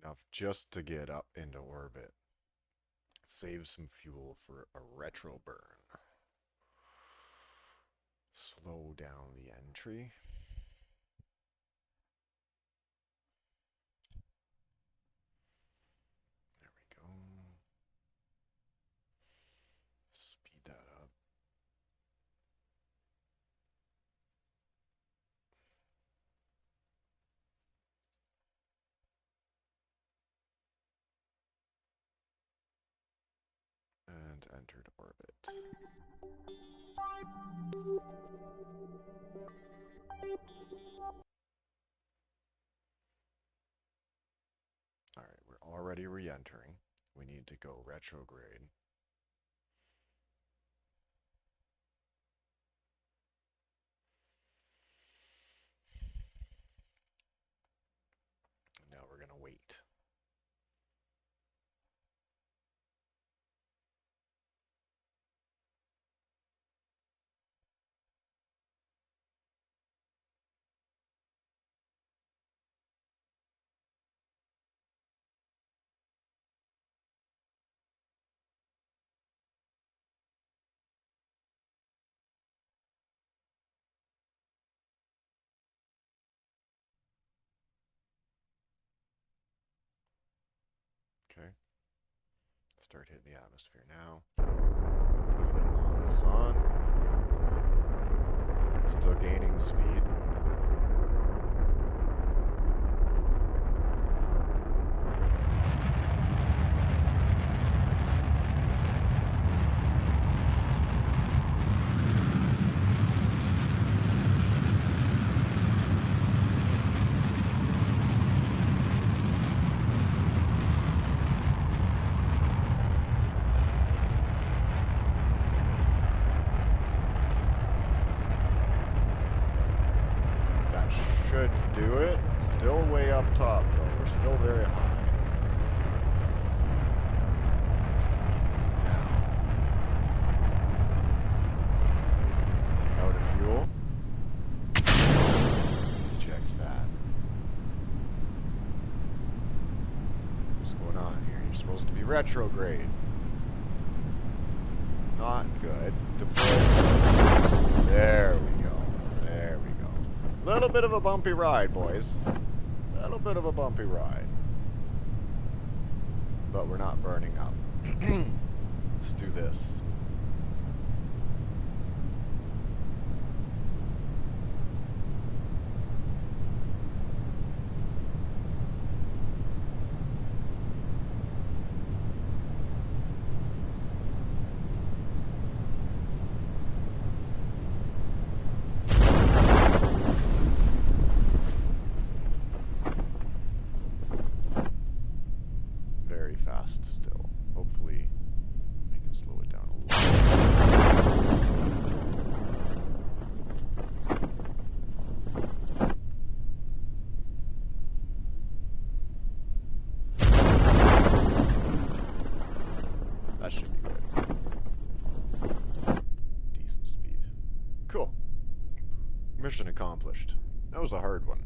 Enough just to get up into orbit. Save some fuel for a retro burn. Slow down the entry. There we go. Speed that up. And entered orbit. already re-entering. We need to go retrograde. Now we're going to wait. Okay. Start hitting the atmosphere now. Put all this on. Still gaining speed. Should do it. Still way up top, though. We're still very high. Now. Out of fuel. Eject that. What's going on here? You're supposed to be retrograde. Not good. Deploy. There we go. There we go. Little bit of a bumpy ride, boys. Little bit of a bumpy ride. But we're not burning up. Let's do this. Fast still. Hopefully we can slow it down a little. That should be good. Decent speed. Cool. Mission accomplished. That was a hard one.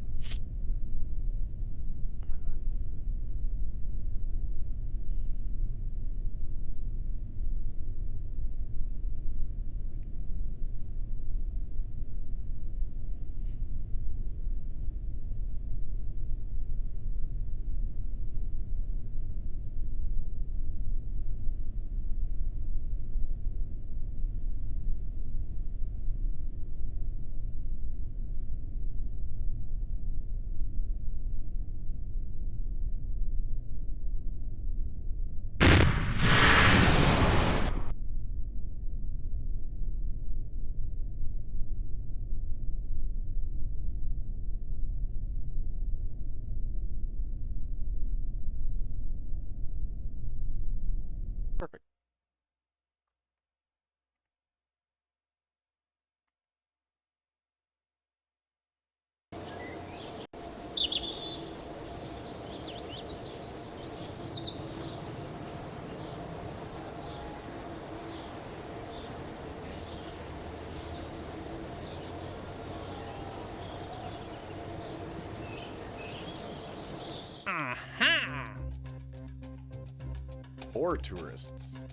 Perfect.
Aha!
Or tourists.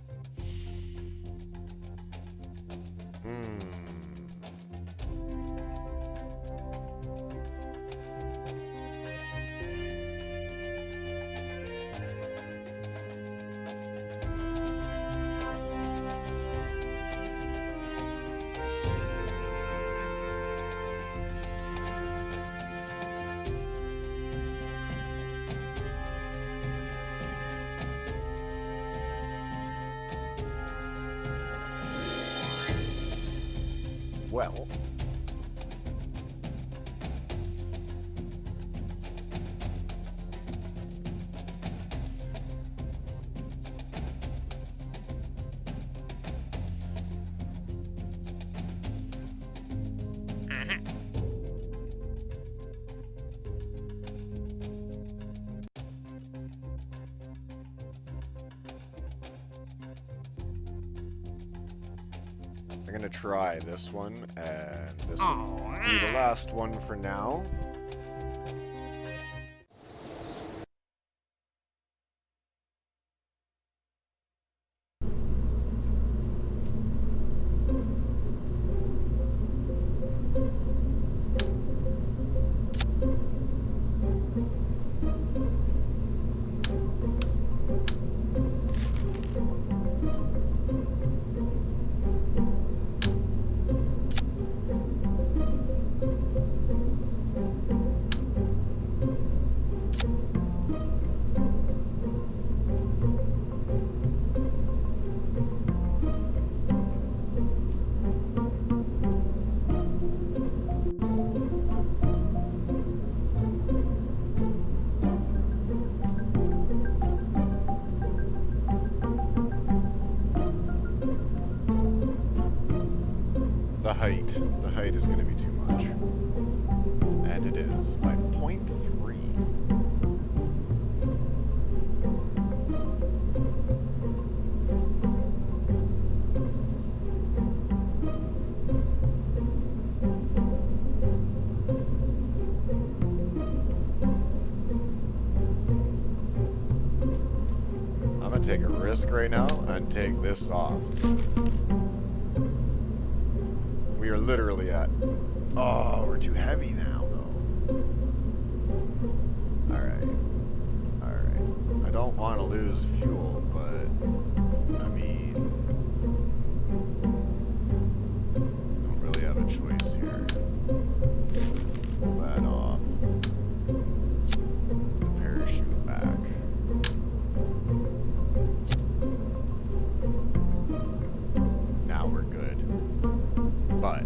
Well, I'm gonna try this one, and this will be the last one for now. The height is going to be too much. And it is by 0.3. I'm going to take a risk right now and take this off. We are literally at... Oh, we're too heavy now, though. Alright. Alright. I don't want to lose fuel, but... I mean... I don't really have a choice here. Pull that off. The parachute back. Now we're good. But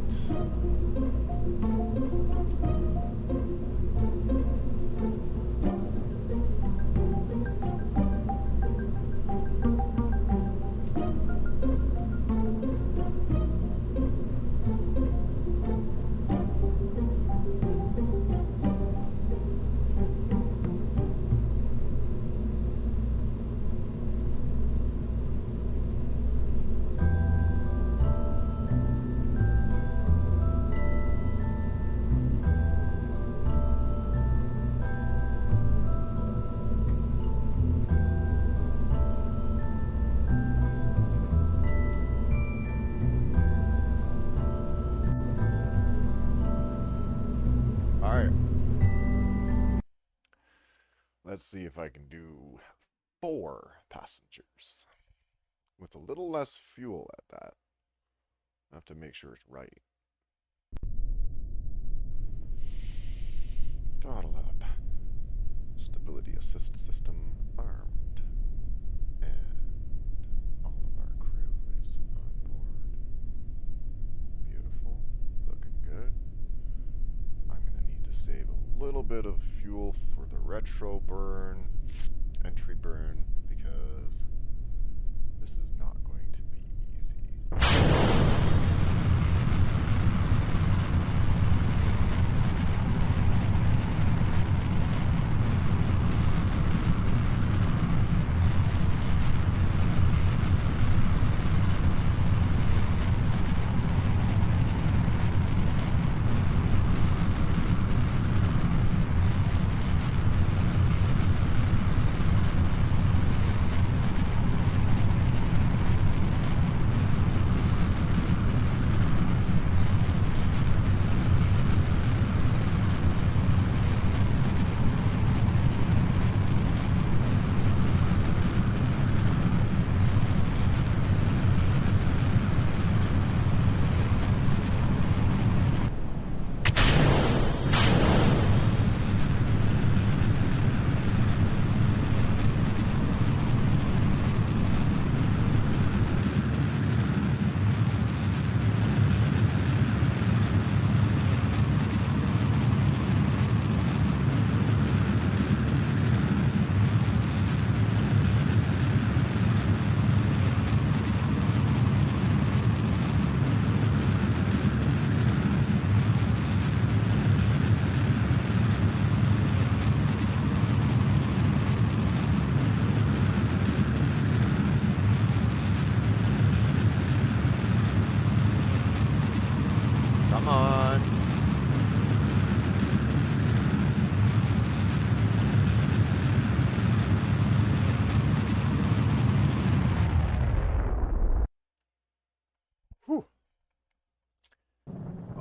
let's see if I can do 4 passengers. With a little less fuel at that. I have to make sure it's right. Throttle up. Stability assist system armed. And all of our crew is on board. Beautiful. Looking good. I'm going to need to save a little bit of fuel for the retro burn, entry burn, because this is not going to be easy.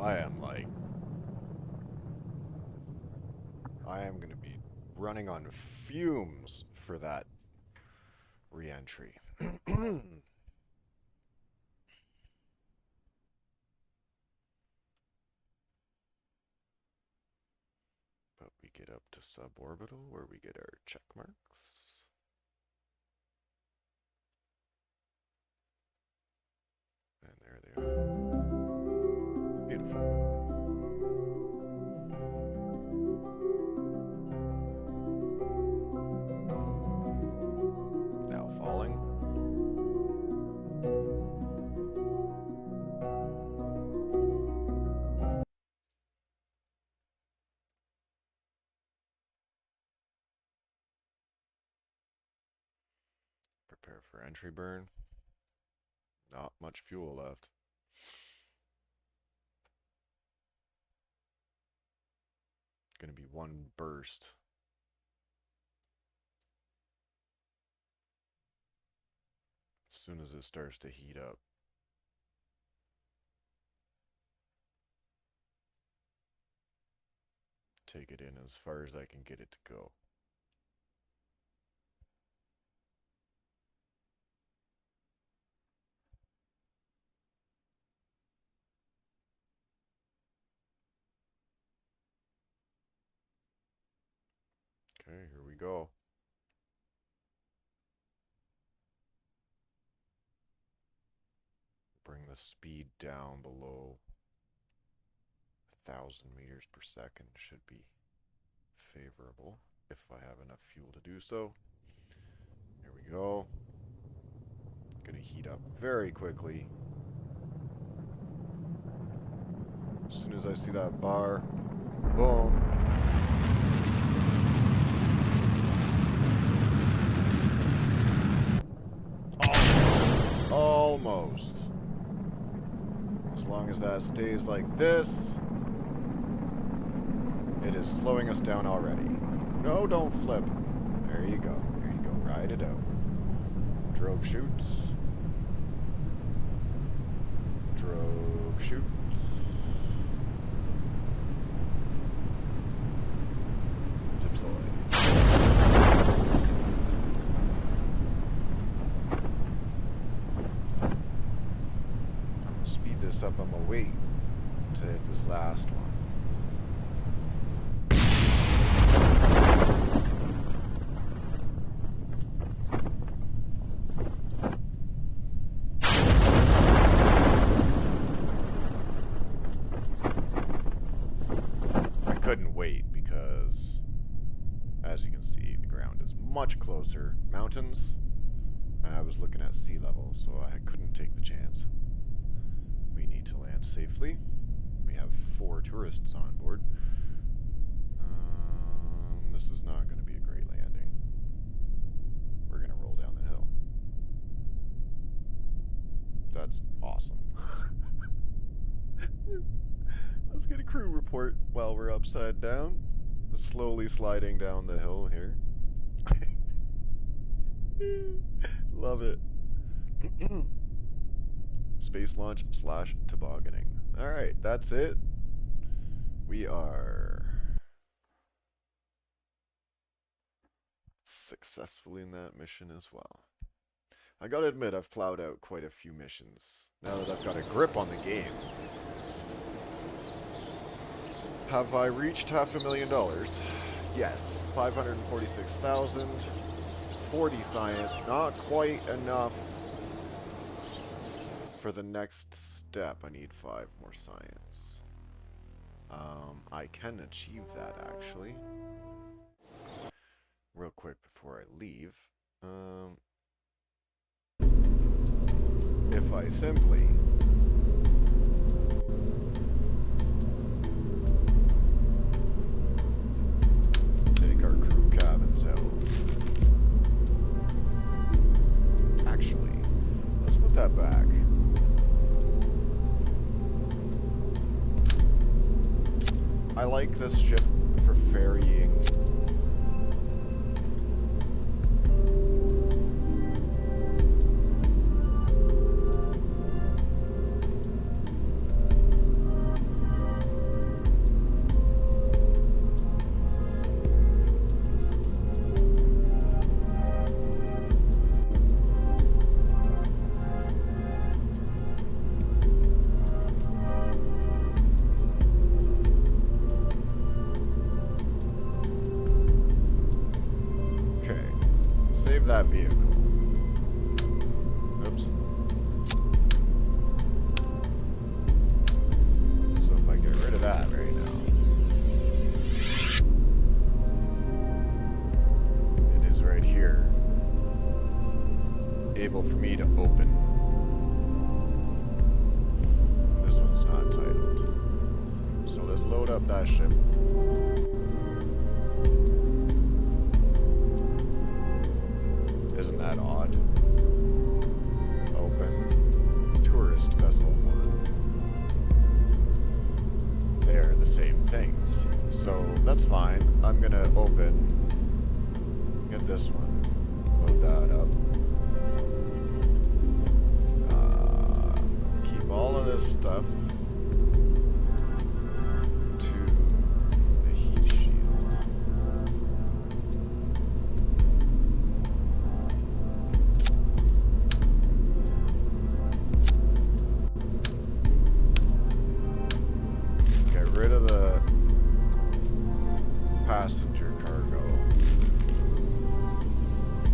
I am like... I am gonna be running on fumes for that re-entry. But we get up to suborbital where we get our check marks. And there they are. Beautiful. Now falling. Prepare for entry burn. Not much fuel left. Gonna be one burst. As soon as it starts to heat up. Take it in as far as I can get it to go. Okay, here we go. Bring the speed down below 1,000 meters per second. Should be favorable if I have enough fuel to do so. Here we go. Gonna heat up very quickly. As soon as I see that bar, boom. Almost. As long as that stays like this, it is slowing us down already. No, don't flip. There you go. There you go. Ride it out. Drogue shoots. Drogue shoots. Deploy. Speed this up. I'm gonna wait to hit this last one. Couldn't wait because, as you can see, the ground is much closer. Mountains, and I was looking at sea level, so I couldn't take the chance. We need to land safely. We have 4 tourists on board. This is not going to be a great landing. We're going to roll down the hill. That's awesome. Let's get a crew report while we're upside down. Slowly sliding down the hill here. Love it. Space launch / tobogganing. Alright, that's it. We are successfully in that mission as well. I gotta admit, I've plowed out quite a few missions now that I've got a grip on the game. Have I reached $500,000? Yes, 546,000. 40 science, not quite enough for the next step. I need 5 more science. I can achieve that actually. Real quick before I leave. If I simply take our crew cabins out. Actually, let's put that back. I like this ship for ferrying. Save that vehicle. Oops. So if I get rid of that right now, it is right here, able for me to open. This one's not titled. So let's load up that ship. Isn't that odd? Open. Tourist vessel 1. They are the same things. So that's fine. I'm gonna open. Get this one. Load that up. Keep all of this stuff. Passenger cargo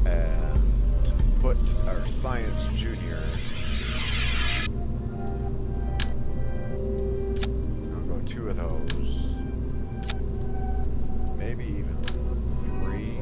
and put our Science Junior. I'll go 2 of those, maybe even 3.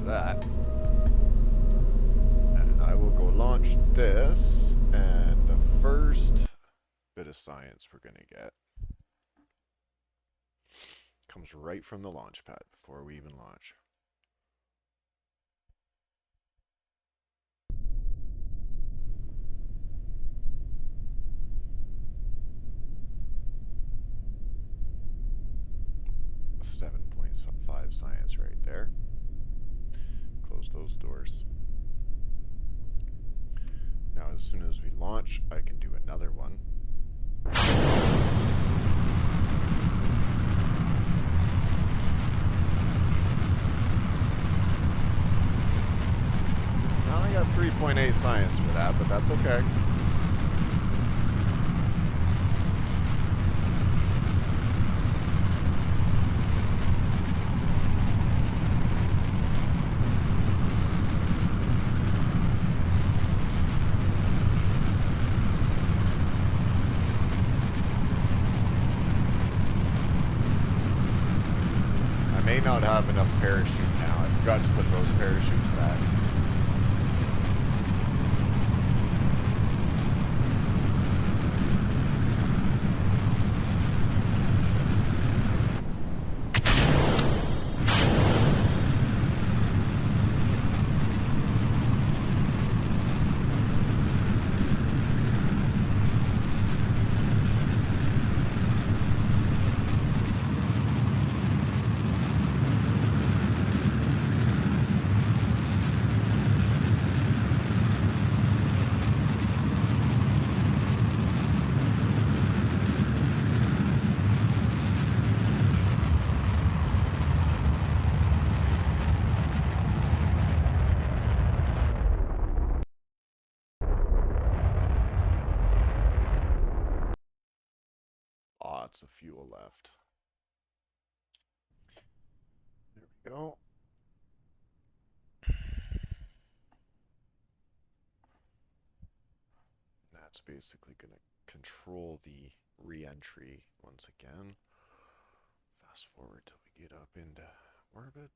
That, and I will go launch this, and the first bit of science we're gonna get comes right from the launch pad before we even launch. A 7.5 science right there. Close those doors. Now, as soon as we launch, I can do another one. Now I got 3.8 science for that, but that's okay. May not have enough parachute now. I forgot to put those parachutes back. Lots of fuel left. There we go. That's basically going to control the re-entry once again. Fast forward till we get up into orbit.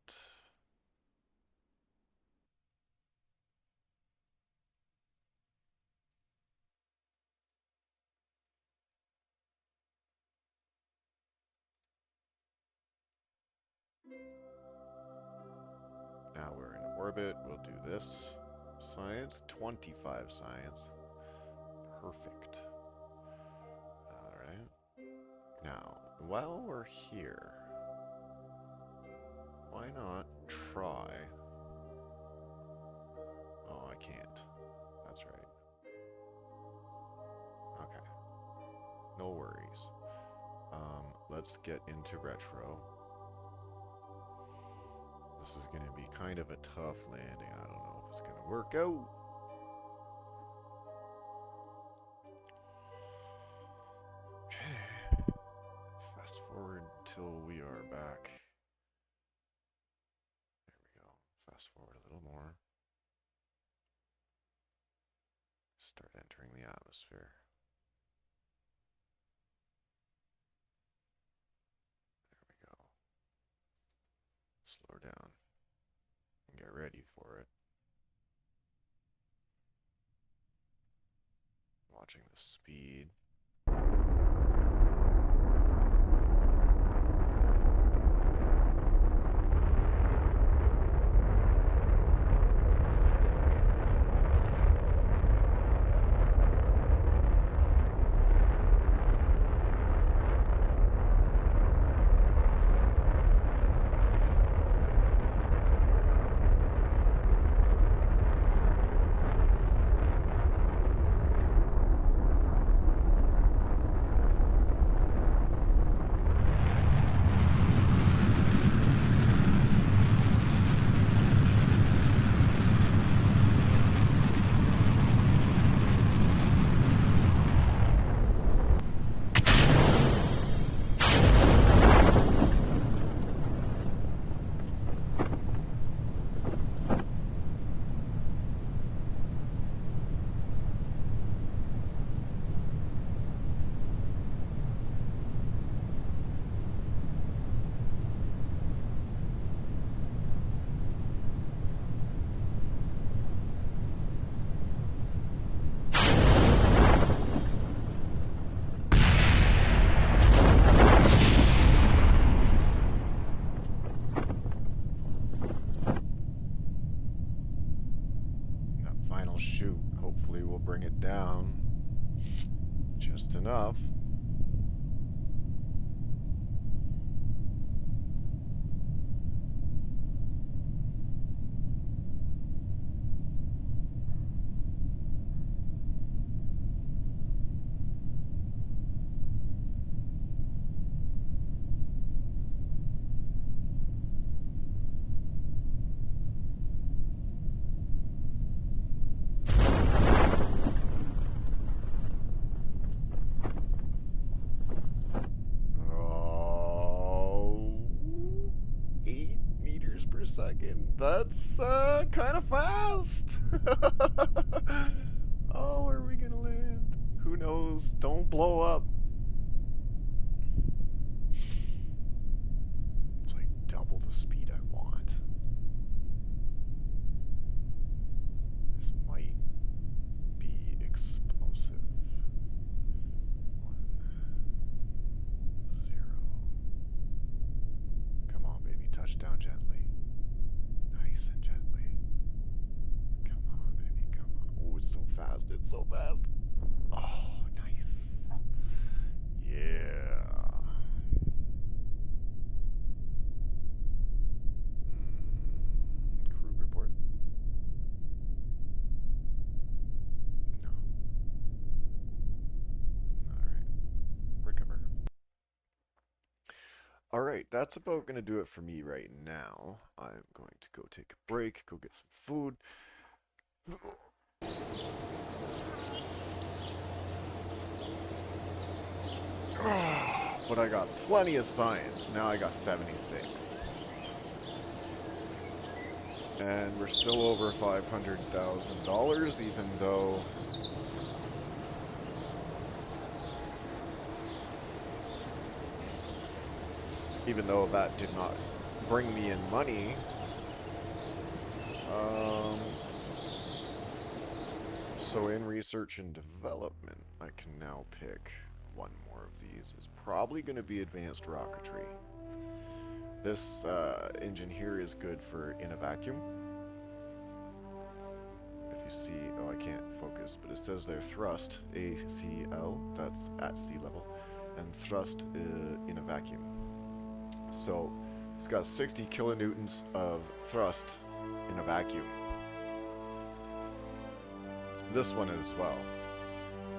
Now we're in orbit. habit, we'll do this. Science, 25 science. Perfect. Alright. Now, while we're here, why not try... Oh, I can't. That's right. Okay. No worries. Let's get into retro. This is going to be kind of a tough landing. I don't know if it's going to work out. Okay. Fast forward till we are back. There we go. Fast forward a little more. Start entering the atmosphere. There we go. Slow down and get ready for it. Watching the speed. Final shoot, hopefully we'll bring it down just enough. Second. That's kind of fast. Oh, where are we gonna land? Who knows? Don't blow up. It's like double the speed I want. This might be explosive. 1, 0. Come on, baby. Touchdown gently. Nice and gently. Come on, baby, come on. Oh, it's so fast, it's so fast. Oh, nice. Yeah. Crew report. No. Alright. Recover. Alright, that's about going to do it for me right now. I'm going to go take a break, go get some food. But I got plenty of science. Now I got 76. And we're still over $500,000, even though... that did not bring me in money. So in research and development, I can now pick one more of these. It's probably going to be advanced rocketry. This engine here is good for in a vacuum. you see, oh, I can't focus, but it says there thrust, ACL, that's at sea level, and thrust in a vacuum. So it's got 60 kilonewtons of thrust in a vacuum. This one as well.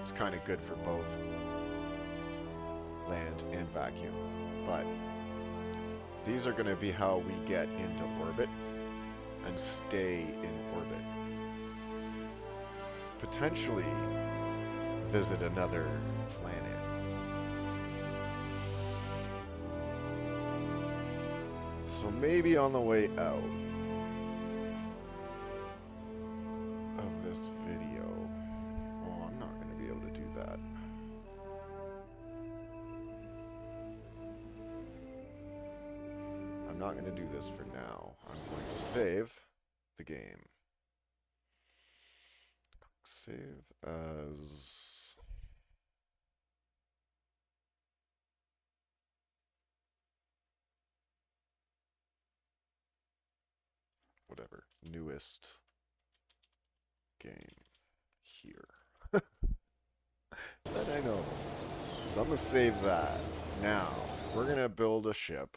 It's kind of good for both land and vacuum, but these are going to be how we get into orbit and stay in orbit. Potentially visit another planet. So maybe on the way out of this video. Oh, I'm not going to be able to do that. I'm not going to do this for now. I'm going to save the game. Save as... whatever. Newest game here. That I know. So I'm going to save that. Now, we're going to build a ship.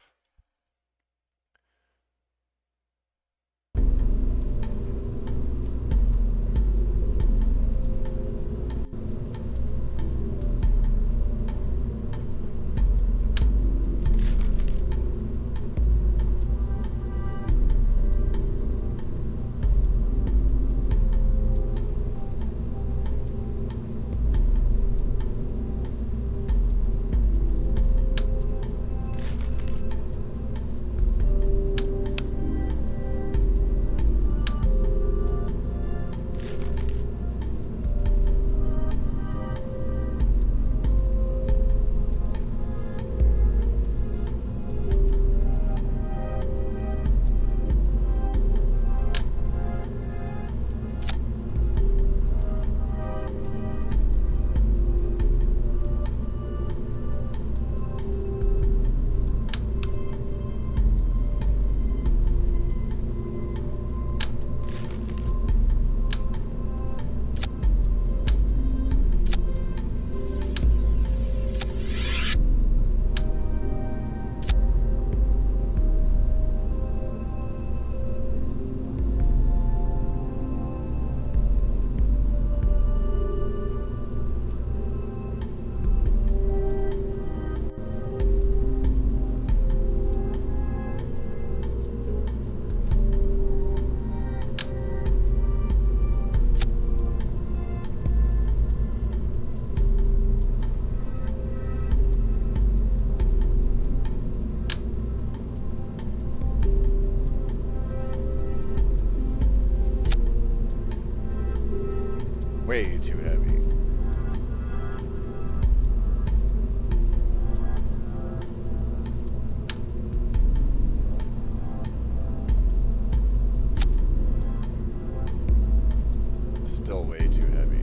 Way too heavy. Still way too heavy.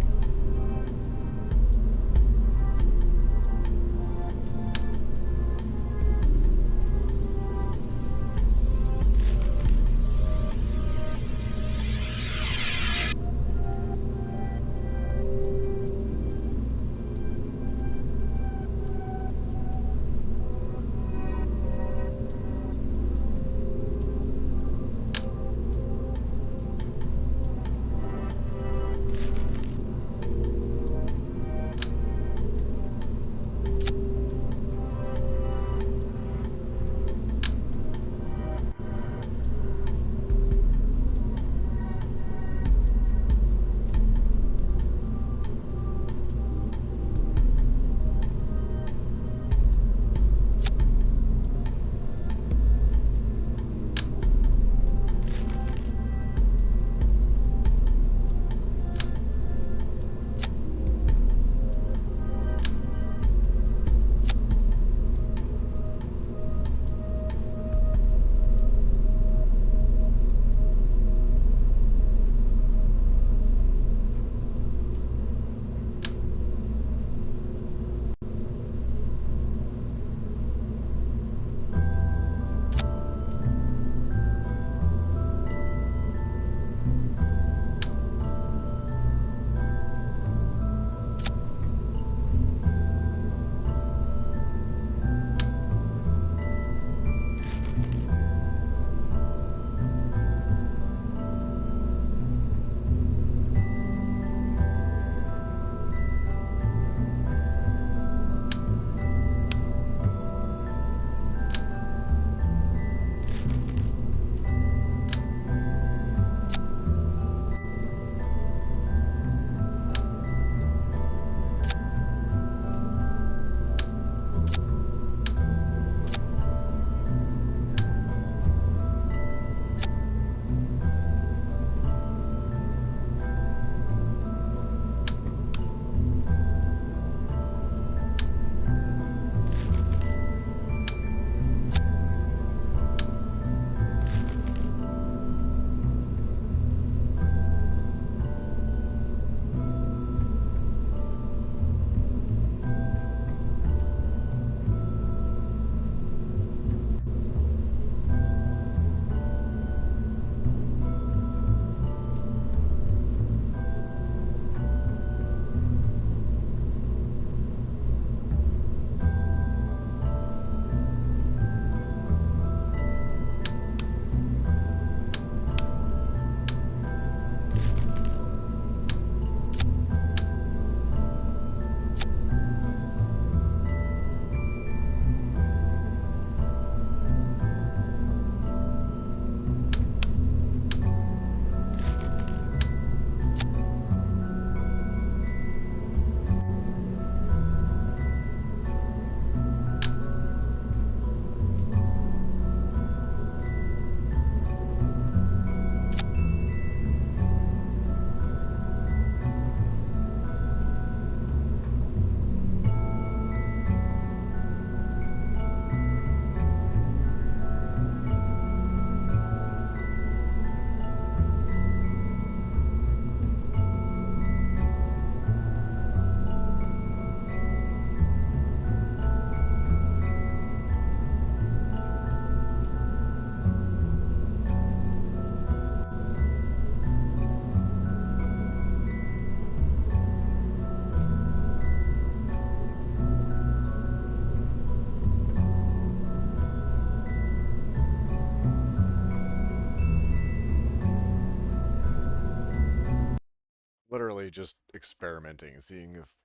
Literally just experimenting, seeing if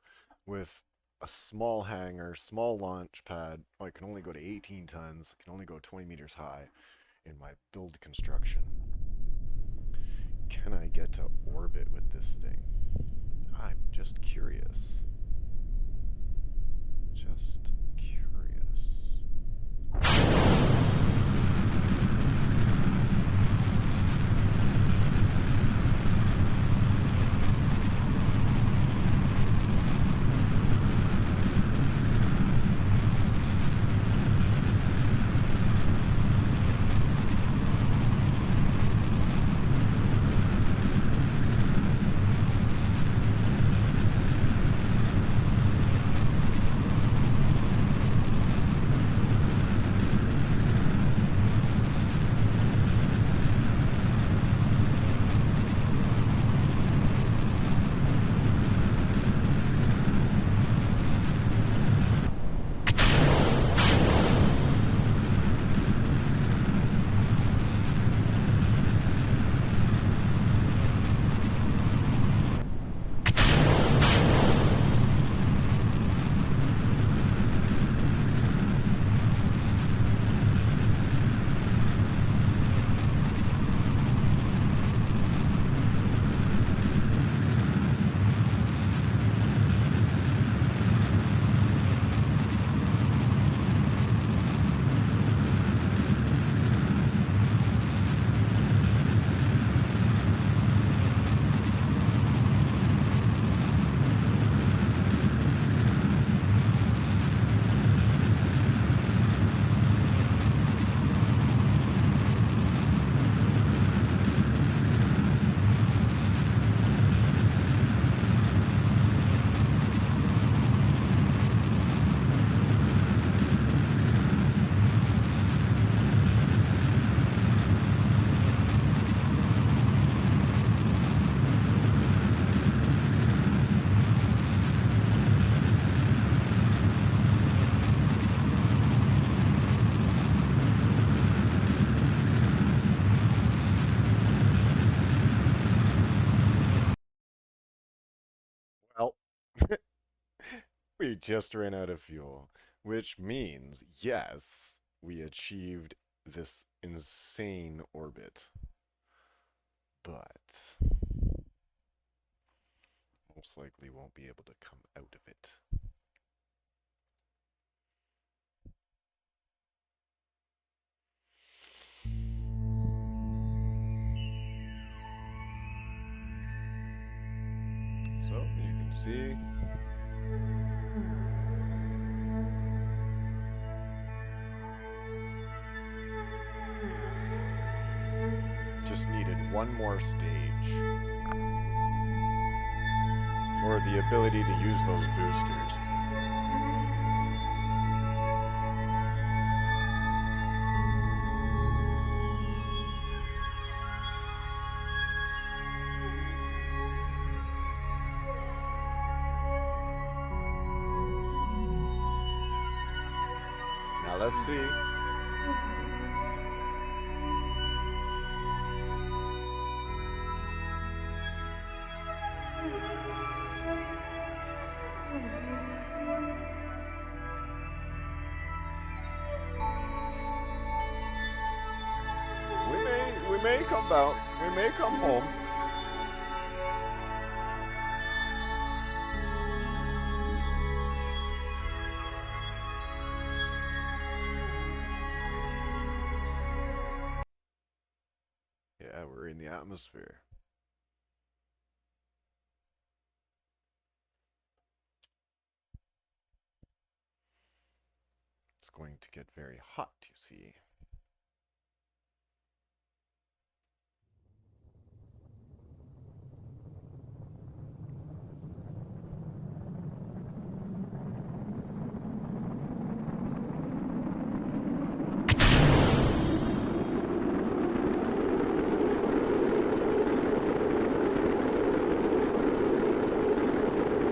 with a small hangar, small launch pad, oh, I can only go to 18 tons, can only go 20 meters high in my build construction. Can I get to orbit with this thing? I'm just curious. Just curious. Well, we just ran out of fuel, which means, yes, we achieved this insane orbit. But most likely won't be able to come out of it. So you can see just needed one more stage. Or the ability to use those boosters. Now let's see. We may come out. We may come home. Yeah, we're in the atmosphere. It's going to get very hot, you see.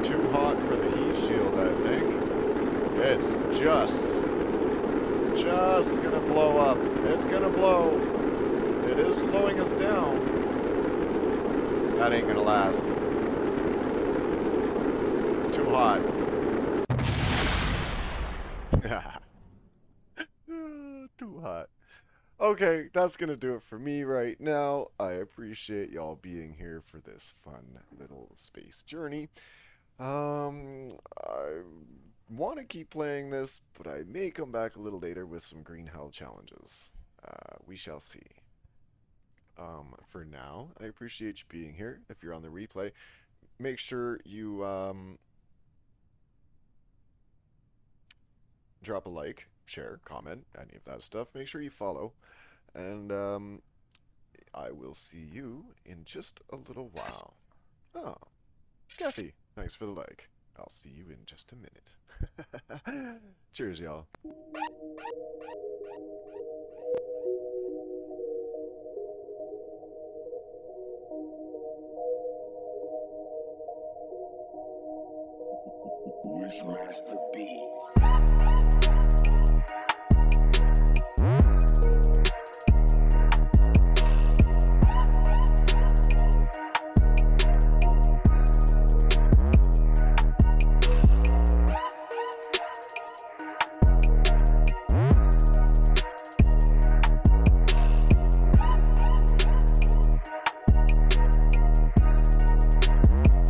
Too hot for the heat shield, I think. It's just gonna blow up. It's gonna blow. It is slowing us down. That ain't gonna last. hot. Too hot. Okay, that's gonna do it for me right now. I appreciate y'all being here for this fun little space journey. I want to keep playing this, but I may come back a little later with some green hell challenges. We shall see. For now, I appreciate you being here. If you're on the replay, make sure you drop a like, share, comment, any of that stuff. Make sure you follow, and I will see you in just a little while. Oh, Kathy, thanks for the like. I'll see you in just a minute. Cheers, y'all.
Wishmaster Beats.